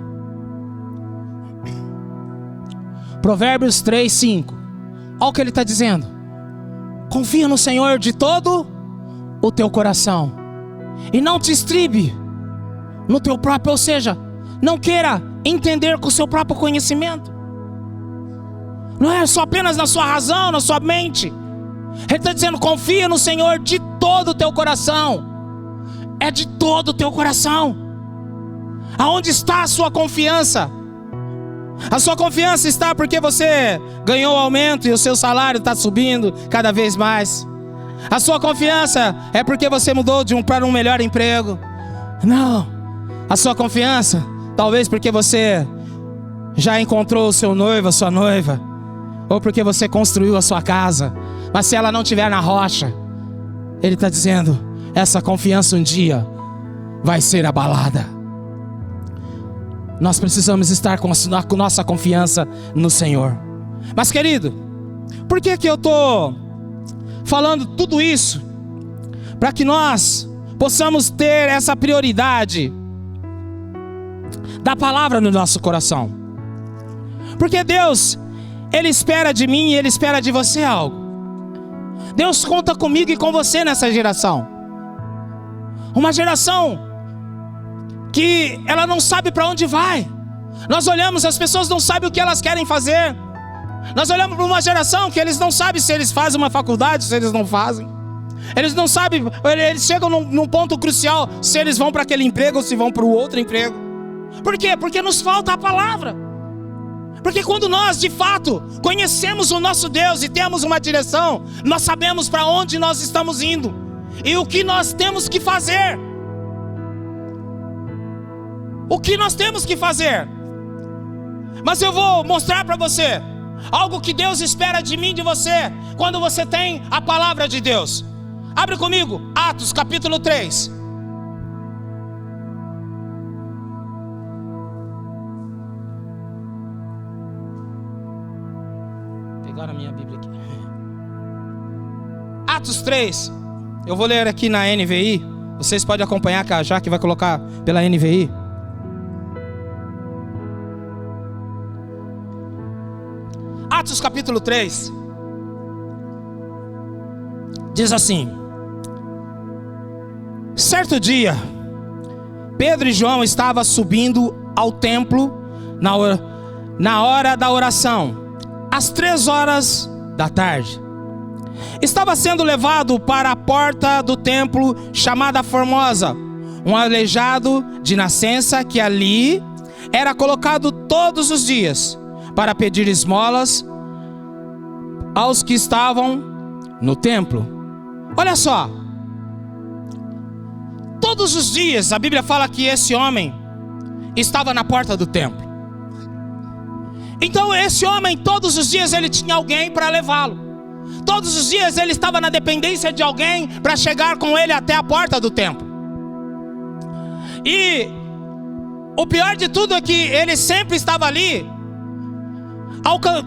Provérbios 3:5. Olha o que ele está dizendo. Confia no Senhor de todo o teu coração, e não te estribe no teu próprio, ou seja, não queira entender com o seu próprio conhecimento. Não é só apenas na sua razão, na sua mente. Ele está dizendo, confia no Senhor de todo o teu coração. É de todo o teu coração. Aonde está a sua confiança? A sua confiança está porque você ganhou aumento e o seu salário está subindo cada vez mais. A sua confiança é porque você mudou para um melhor emprego. Não. A sua confiança, talvez porque você já encontrou o seu noivo, a sua noiva, ou porque você construiu a sua casa. Mas se ela não estiver na rocha, Ele está dizendo, essa confiança um dia vai ser abalada. Nós precisamos estar com a nossa confiança no Senhor. Mas querido, por que eu estou falando tudo isso? Para que nós possamos ter essa prioridade da palavra no nosso coração. Porque Deus, Ele espera de mim e Ele espera de você algo. Deus conta comigo e com você nessa geração. Uma geração que ela não sabe para onde vai. Nós olhamos, as pessoas não sabem o que elas querem fazer. Nós olhamos para uma geração que eles não sabem se eles fazem uma faculdade, se eles não fazem. Eles não sabem, eles chegam num ponto crucial, se eles vão para aquele emprego ou se vão para o outro emprego. Por quê? Porque nos falta a palavra. Porque quando nós, de fato, conhecemos o nosso Deus e temos uma direção, nós sabemos para onde nós estamos indo e o que nós temos que fazer. O que nós temos que fazer. Mas eu vou mostrar para você algo que Deus espera de mim e de você quando você tem a palavra de Deus. Abre comigo, Atos capítulo 3. Pegaram a minha Bíblia aqui. Atos 3. Eu vou ler aqui na NVI. Vocês podem acompanhar, que a Jaque vai colocar pela NVI. Atos capítulo 3 diz assim: certo dia, Pedro e João estavam subindo ao templo na hora da oração, às 3 horas da tarde. Estava sendo levado para a porta do templo chamada Formosa, um aleijado de nascença que ali era colocado todos os dias para pedir esmolas aos que estavam no templo. Olha só, todos os dias a Bíblia fala que esse homem estava na porta do templo. Então esse homem, todos os dias ele tinha alguém para levá-lo. Todos os dias ele estava na dependência de alguém para chegar com ele até a porta do templo. E o pior de tudo é que ele sempre estava ali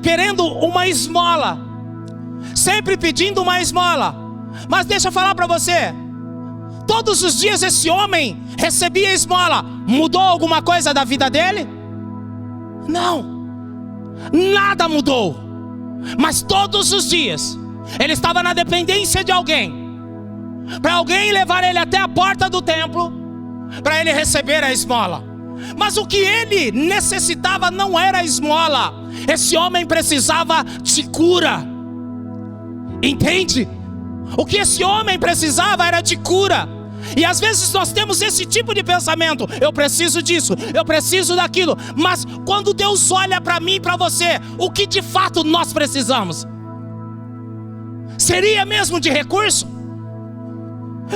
querendo uma esmola, sempre pedindo uma esmola. Mas deixa eu falar para você, todos os dias esse homem recebia esmola. Mudou alguma coisa da vida dele? Não, nada mudou. Mas todos os dias ele estava na dependência de alguém, para alguém levar ele até a porta do templo, para ele receber a esmola. Mas o que ele necessitava não era esmola. Esse homem precisava de cura. Entende? O que esse homem precisava era de cura. E às vezes nós temos esse tipo de pensamento: eu preciso disso, eu preciso daquilo. Mas quando Deus olha para mim e para você, o que de fato nós precisamos? Seria mesmo de recurso?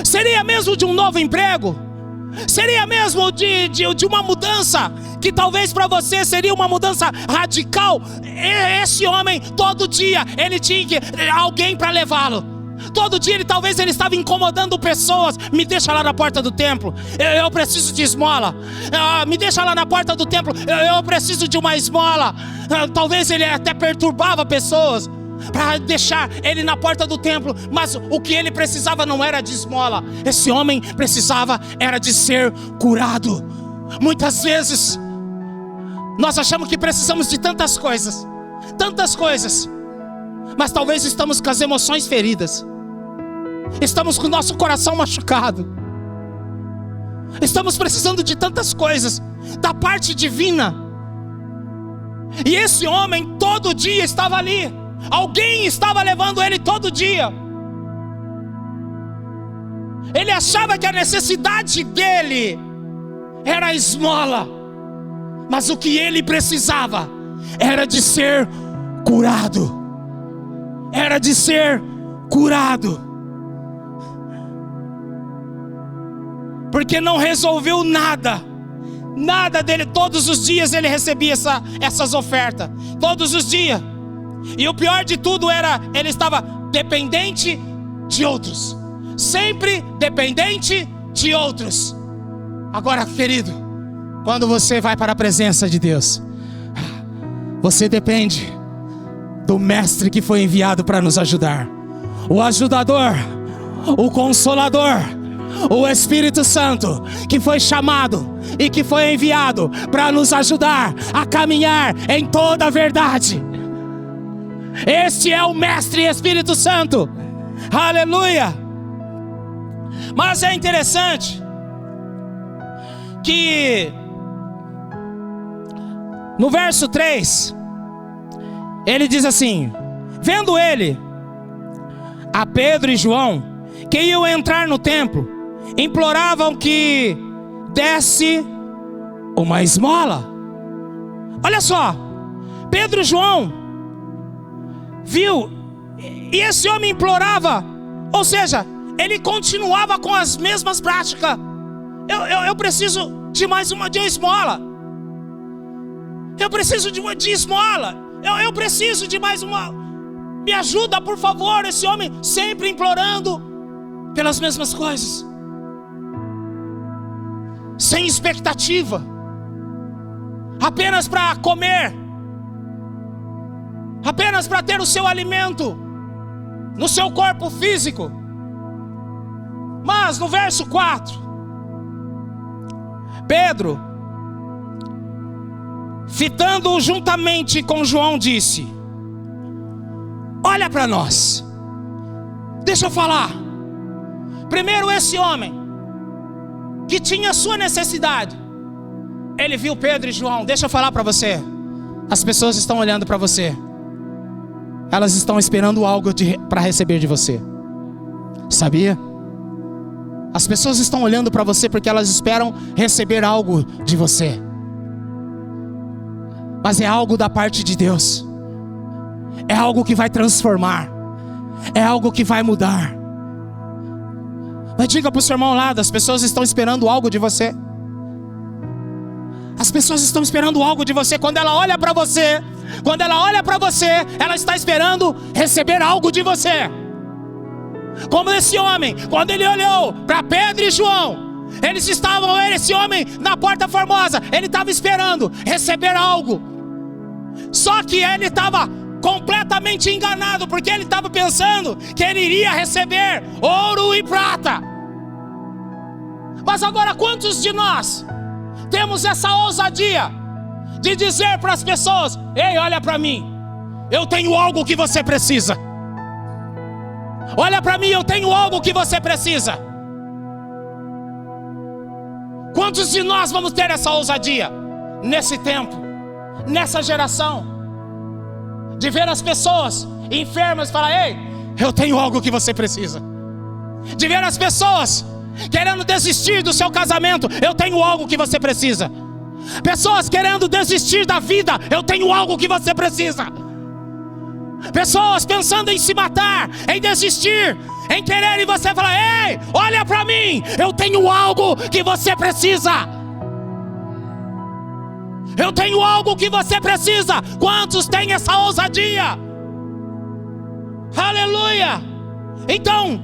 Seria mesmo de um novo emprego? Seria mesmo de uma mudança que talvez para você seria uma mudança radical? Esse homem, todo dia ele tinha alguém para levá-lo. Todo dia talvez ele estava incomodando pessoas. Me deixa lá na porta do templo, eu preciso de esmola. Me deixa lá na porta do templo, eu preciso de uma esmola. Talvez ele até perturbava pessoas para deixar ele na porta do templo. Mas o que ele precisava não era de esmola. Esse homem precisava era de ser curado. Muitas vezes nós achamos que precisamos de tantas coisas, mas talvez estamos com as emoções feridas, estamos com o nosso coração machucado, estamos precisando de tantas coisas da parte divina. E esse homem todo dia estava ali, alguém estava levando ele todo dia. Ele achava que a necessidade dele era a esmola, mas o que ele precisava era de ser curado. Era de ser curado. Porque não resolveu nada dele. Todos os dias ele recebia essas ofertas, todos os dias. E o pior de tudo era, ele estava dependente de outros, sempre dependente de outros. Agora, querido, quando você vai para a presença de Deus, você depende do mestre que foi enviado para nos ajudar, o ajudador, o consolador, o Espírito Santo, que foi chamado e que foi enviado para nos ajudar a caminhar em toda a verdade. Este é o Mestre Espírito Santo. Aleluia! Mas é interessante que no verso 3, ele diz assim: vendo ele a Pedro e João, que iam entrar no templo, imploravam que desse uma esmola. Olha só, Pedro e João viu, e esse homem implorava, ou seja, ele continuava com as mesmas práticas. Eu preciso de mais uma esmola. Eu preciso de esmola. Eu preciso de mais uma. Me ajuda, por favor. Esse homem sempre implorando pelas mesmas coisas, sem expectativa, apenas para comer, apenas para ter o seu alimento no seu corpo físico. Mas no verso 4, Pedro, fitando-o juntamente com João, disse: olha para nós. Deixa eu falar. Primeiro, esse homem que tinha sua necessidade, ele viu Pedro e João. Deixa eu falar para você. As pessoas estão olhando para você. Elas estão esperando algo para receber de você. Sabia? As pessoas estão olhando para você porque elas esperam receber algo de você. Mas é algo da parte de Deus. É algo que vai transformar. É algo que vai mudar. Mas diga para o seu irmão lá, as pessoas estão esperando algo de você. As pessoas estão esperando algo de você. Quando ela olha para você, ela está esperando receber algo de você. Como esse homem, quando ele olhou para Pedro e João, esse homem na Porta Formosa, ele estava esperando receber algo. Só que ele estava completamente enganado, porque ele estava pensando que ele iria receber ouro e prata. Mas agora, quantos de nós temos essa ousadia de dizer para as pessoas: ei, olha para mim, eu tenho algo que você precisa. Olha para mim, eu tenho algo que você precisa. Quantos de nós vamos ter essa ousadia nesse tempo, nessa geração, de ver as pessoas enfermas e falar: ei, eu tenho algo que você precisa. De ver as pessoas querendo desistir do seu casamento: eu tenho algo que você precisa. Pessoas querendo desistir da vida: eu tenho algo que você precisa. Pessoas pensando em se matar, em desistir, em querer, e você fala: ei, olha para mim, eu tenho algo que você precisa. Eu tenho algo que você precisa. Quantos têm essa ousadia? Aleluia! Então,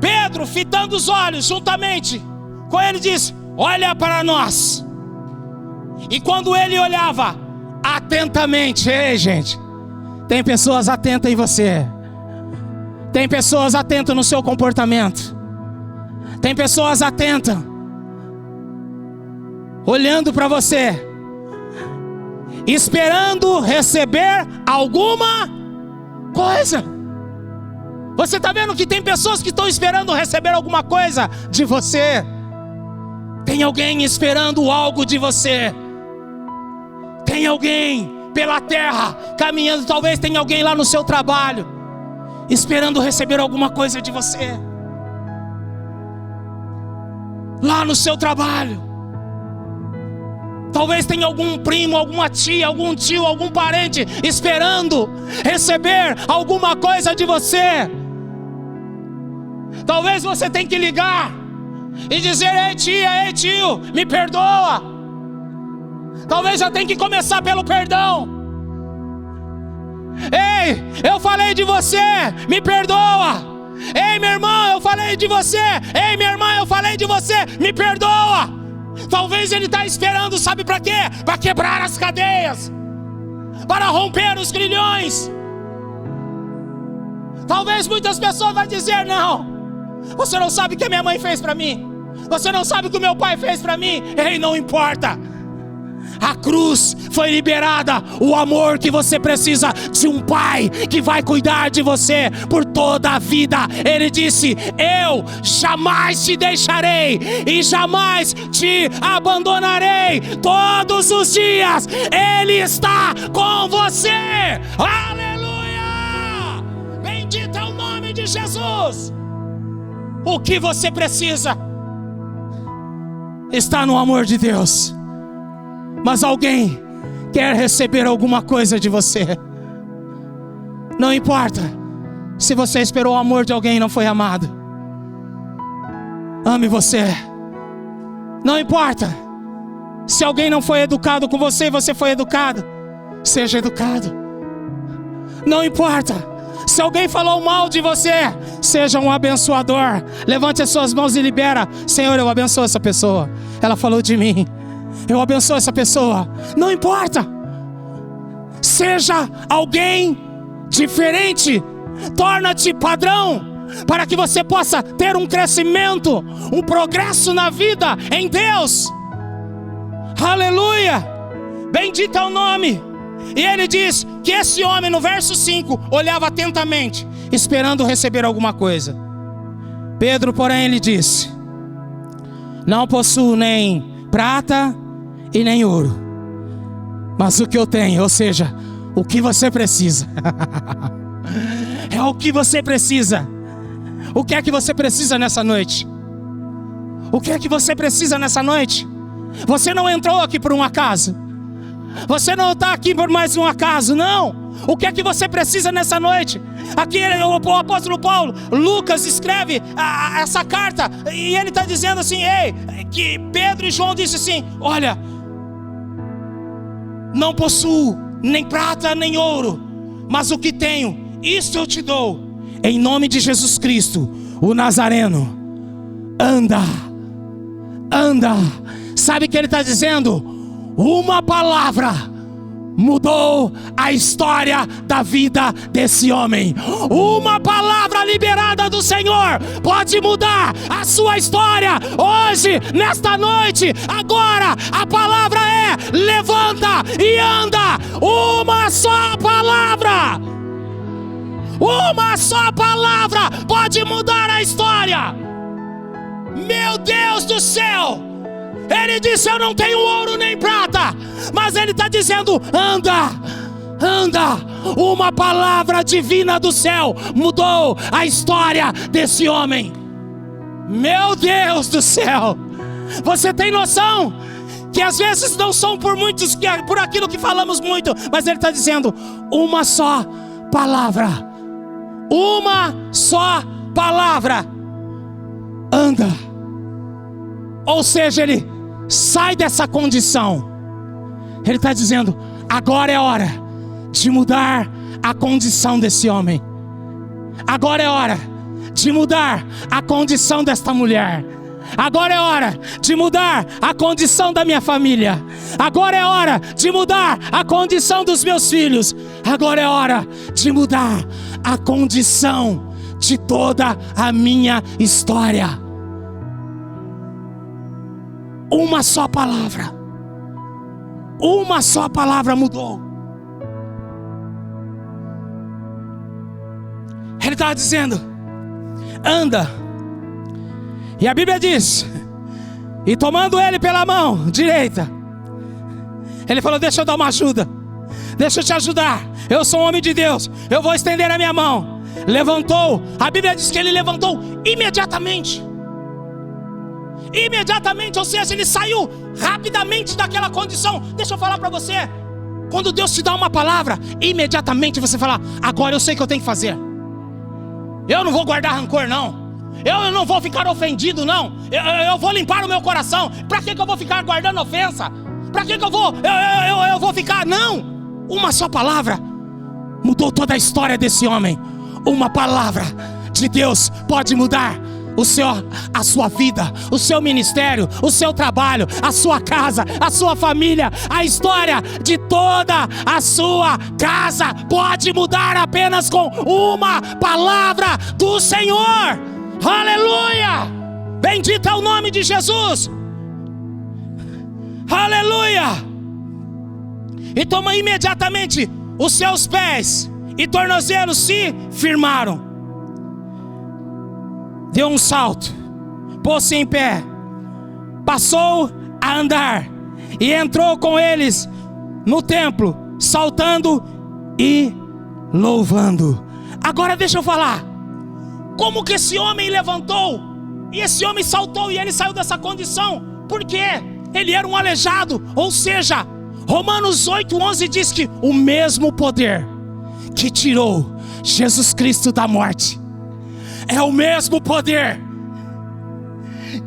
Pedro, fitando os olhos juntamente com ele, disse: olha para nós. E quando ele olhava atentamente, ei, gente, tem pessoas atentas em você. Tem pessoas atentas no seu comportamento. Tem pessoas atentas olhando para você, esperando receber alguma coisa. Você está vendo que tem pessoas que estão esperando receber alguma coisa de você. Tem alguém esperando algo de você. Tem alguém pela terra caminhando. Talvez tenha alguém lá no seu trabalho esperando receber alguma coisa de você. Lá no seu trabalho, talvez tenha algum primo, alguma tia, algum tio, algum parente esperando receber alguma coisa de você. Talvez você tenha que ligar e dizer: ei tia, ei tio, me perdoa. Talvez já tenha que começar pelo perdão. Ei, eu falei de você, me perdoa. Ei, meu irmão, eu falei de você. Ei, minha irmã, eu falei de você, me perdoa. Talvez ele está esperando, sabe para quê? Para quebrar as cadeias, para romper os grilhões. Talvez muitas pessoas vão dizer: não, Você não sabe o que a minha mãe fez para mim. Você não sabe o que o meu pai fez para mim. Ei, não importa. A cruz foi liberada. O amor que você precisa de um pai que vai cuidar de você por toda a vida. Ele disse: eu jamais te deixarei e jamais te abandonarei. Todos os dias Ele está com você. Aleluia! Bendito é o nome de Jesus. O que você precisa está no amor de Deus. Mas alguém quer receber alguma coisa de você. Não importa se você esperou o amor de alguém e não foi amado. Ame você. Não importa se alguém não foi educado com você e você foi educado. Seja educado. Não importa se alguém falou mal de você. Seja um abençoador. Levante as suas mãos e libera: Senhor, eu abençoo essa pessoa. Ela falou de mim. Eu abençoo essa pessoa. Não importa. Seja alguém diferente. Torna-te padrão, para que você possa ter um crescimento, um progresso na vida em Deus. Aleluia. Bendito é o nome. E ele diz que esse homem, no verso 5, olhava atentamente, esperando receber alguma coisa. Pedro, porém, ele disse: não possuo nem prata e nem ouro, mas o que eu tenho, ou seja, o que você precisa. É o que você precisa. O que é que você precisa nessa noite? O que é que você precisa nessa noite? Você não entrou aqui por um acaso. Você não está aqui por mais um acaso, não. O que é que você precisa nessa noite? Aqui o apóstolo Paulo, Lucas escreve essa carta, e ele está dizendo assim: ei, que Pedro e João disse assim: olha, não possuo nem prata nem ouro, mas o que tenho, isso eu te dou. Em nome de Jesus Cristo, o Nazareno, anda. Sabe o que ele está dizendo? Uma palavra mudou a história da vida desse homem. Uma palavra liberada do Senhor pode mudar a sua história hoje, nesta noite, agora. A palavra é: levanta e anda. Uma só palavra. Uma só palavra pode mudar a história. Meu Deus do céu. Ele disse: eu não tenho ouro nem prata, mas ele está dizendo: anda. Uma palavra divina do céu mudou a história desse homem. Meu Deus do céu. Você tem noção que às vezes não são por muitos, por aquilo que falamos muito, mas ele está dizendo: uma só palavra. Uma só palavra. Anda. Ou seja, ele sai dessa condição. Ele está dizendo: agora é hora de mudar a condição desse homem. Agora é hora de mudar a condição desta mulher. Agora é hora de mudar a condição da minha família. Agora é hora de mudar a condição dos meus filhos. Agora é hora de mudar a condição de toda a minha história. Uma só palavra. Uma só palavra mudou. Ele estava dizendo: anda. E a Bíblia diz: e tomando ele pela mão direita, ele falou: deixa eu dar uma ajuda. Deixa eu te ajudar. Eu sou um homem de Deus. Eu vou estender a minha mão. Levantou. A Bíblia diz que ele levantou imediatamente. Imediatamente, ou seja, ele saiu rapidamente daquela condição. Deixa eu falar para você: quando Deus te dá uma palavra, imediatamente você fala: agora eu sei o que eu tenho que fazer. Eu não vou guardar rancor, não. Eu não vou ficar ofendido, não. Eu vou limpar o meu coração. Para que eu vou ficar guardando ofensa? Para que eu vou ficar? Não. Uma só palavra mudou toda a história desse homem. Uma palavra de Deus pode mudar a sua vida, o seu ministério, o seu trabalho, a sua casa, a sua família. A história de toda a sua casa pode mudar apenas com uma palavra do Senhor. Aleluia! Bendito é o nome de Jesus. Aleluia! E toma imediatamente os seus pés e tornozelos se firmaram. Deu um salto, pôs-se em pé, passou a andar e entrou com eles no templo, saltando e louvando. Agora deixa eu falar, como que esse homem levantou, e esse homem saltou e ele saiu dessa condição? Porque ele era um aleijado. Ou seja, Romanos 8:11 diz que o mesmo poder que tirou Jesus Cristo da morte é o mesmo poder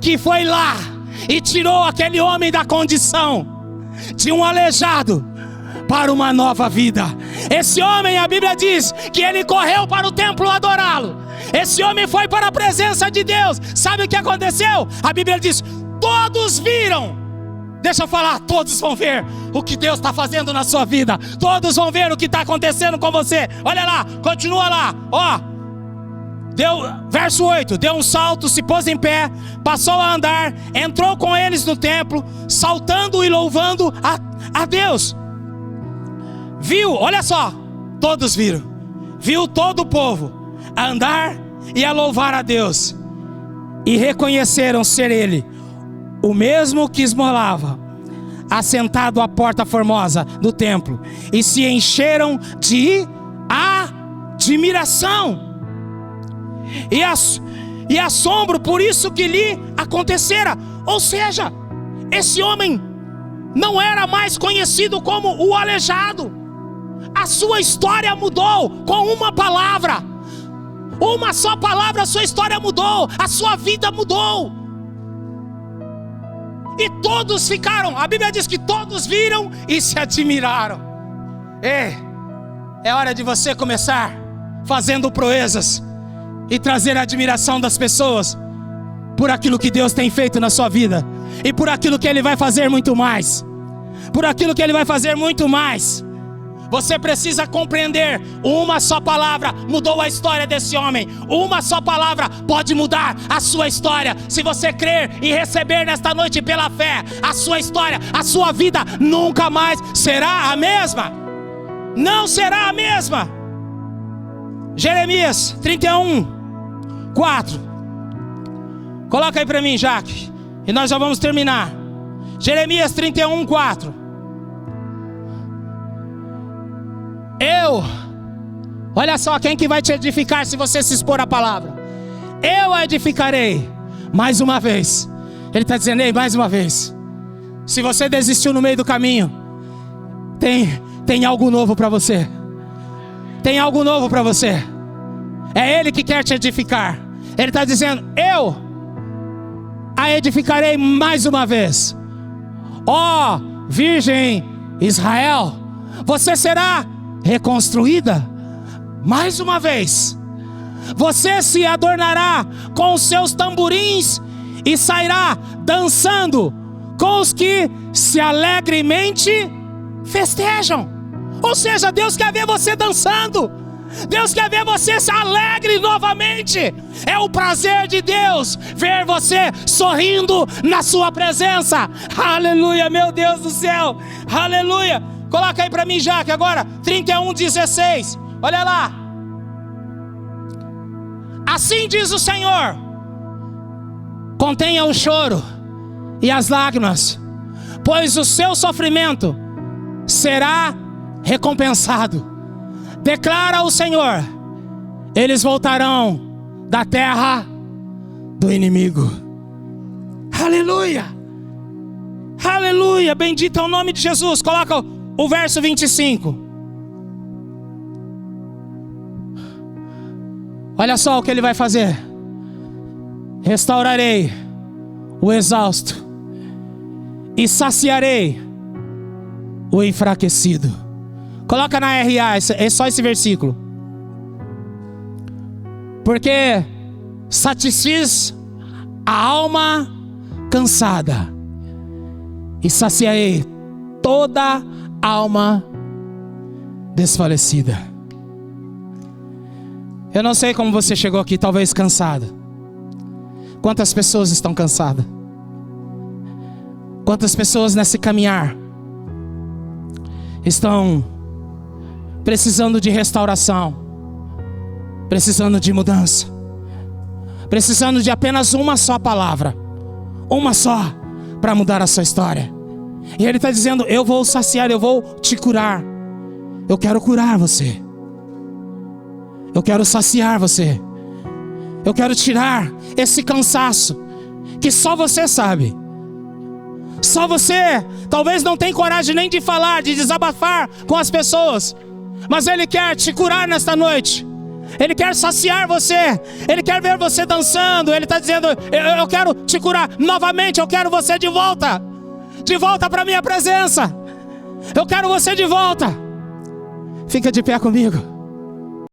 que foi lá e tirou aquele homem da condição de um aleijado para uma nova vida. Esse homem, a Bíblia diz que ele correu para o templo adorá-lo. Esse homem foi para a presença de Deus. Sabe o que aconteceu? A Bíblia diz: todos viram. Deixa eu falar, todos vão ver o que Deus está fazendo na sua vida. Todos vão ver o que está acontecendo com você. Olha lá, continua lá, ó. Verso 8, deu um salto, se pôs em pé, passou a andar, entrou com eles no templo, saltando e louvando a Deus. Viu, olha só, todos viram. Viu todo o povo a andar e a louvar a Deus, e reconheceram ser ele o mesmo que esmolava, assentado à porta formosa do templo, e se encheram de admiração e assombro por isso que lhe acontecera. Ou seja, esse homem não era mais conhecido como o aleijado. A sua história mudou com uma palavra. Uma só palavra, a sua história mudou, a sua vida mudou. E todos ficaram, a Bíblia diz que todos viram e se admiraram. É hora de você começar fazendo proezas e trazer a admiração das pessoas por aquilo que Deus tem feito na sua vida, e por aquilo que Ele vai fazer muito mais. Por aquilo que Ele vai fazer muito mais. Você precisa compreender, uma só palavra mudou a história desse homem. Uma só palavra pode mudar a sua história. Se você crer e receber nesta noite pela fé, a sua história, a sua vida nunca mais será a mesma. Não será a mesma. Jeremias 31:4. Coloca aí para mim, Jaque, e nós já vamos terminar. Jeremias 31:4. Olha só, quem que vai te edificar se você se expor à palavra? Eu a edificarei mais uma vez. Ele está dizendo: ei, mais uma vez. Se você desistiu no meio do caminho, tem algo novo para você. Tem algo novo para você. É Ele que quer te edificar. Ele está dizendo: eu a edificarei mais uma vez. Ó Virgem Israel, você será reconstruída mais uma vez. Você se adornará com os seus tamborins e sairá dançando com os que se alegremente festejam. Ou seja, Deus quer ver você dançando. Deus quer ver você se alegre novamente. É o prazer de Deus ver você sorrindo na sua presença. Aleluia, meu Deus do céu. Aleluia. Coloca aí para mim, Jaque, agora 31:16. Olha lá. Assim diz o Senhor: contenha o choro e as lágrimas, pois o seu sofrimento será recompensado. Declara o Senhor: eles voltarão da terra do inimigo. Aleluia. Aleluia, bendito é o nome de Jesus. Coloca o verso 25. Olha só o que Ele vai fazer: restaurarei o exausto e saciarei o enfraquecido. Coloca na RA, é só esse versículo. Porque satisfiz a alma cansada e saciarei toda alma desfalecida. Eu não sei como você chegou aqui, talvez cansado, Quantas pessoas estão cansadas? Quantas pessoas nesse caminhar estão precisando de restauração, precisando de mudança, precisando de apenas uma só palavra, uma só, para mudar a sua história. E Ele está dizendo: eu vou saciar, eu vou te curar. Eu quero curar você. Eu quero saciar você. Eu quero tirar esse cansaço que só você sabe. Só você talvez não tenha coragem nem de falar, de desabafar com as pessoas. Mas Ele quer te curar nesta noite. Ele quer saciar você. Ele quer ver você dançando. Ele está dizendo: eu quero te curar novamente. Eu quero você de volta. De volta para a minha presença. Eu quero você de volta. Fica de pé comigo.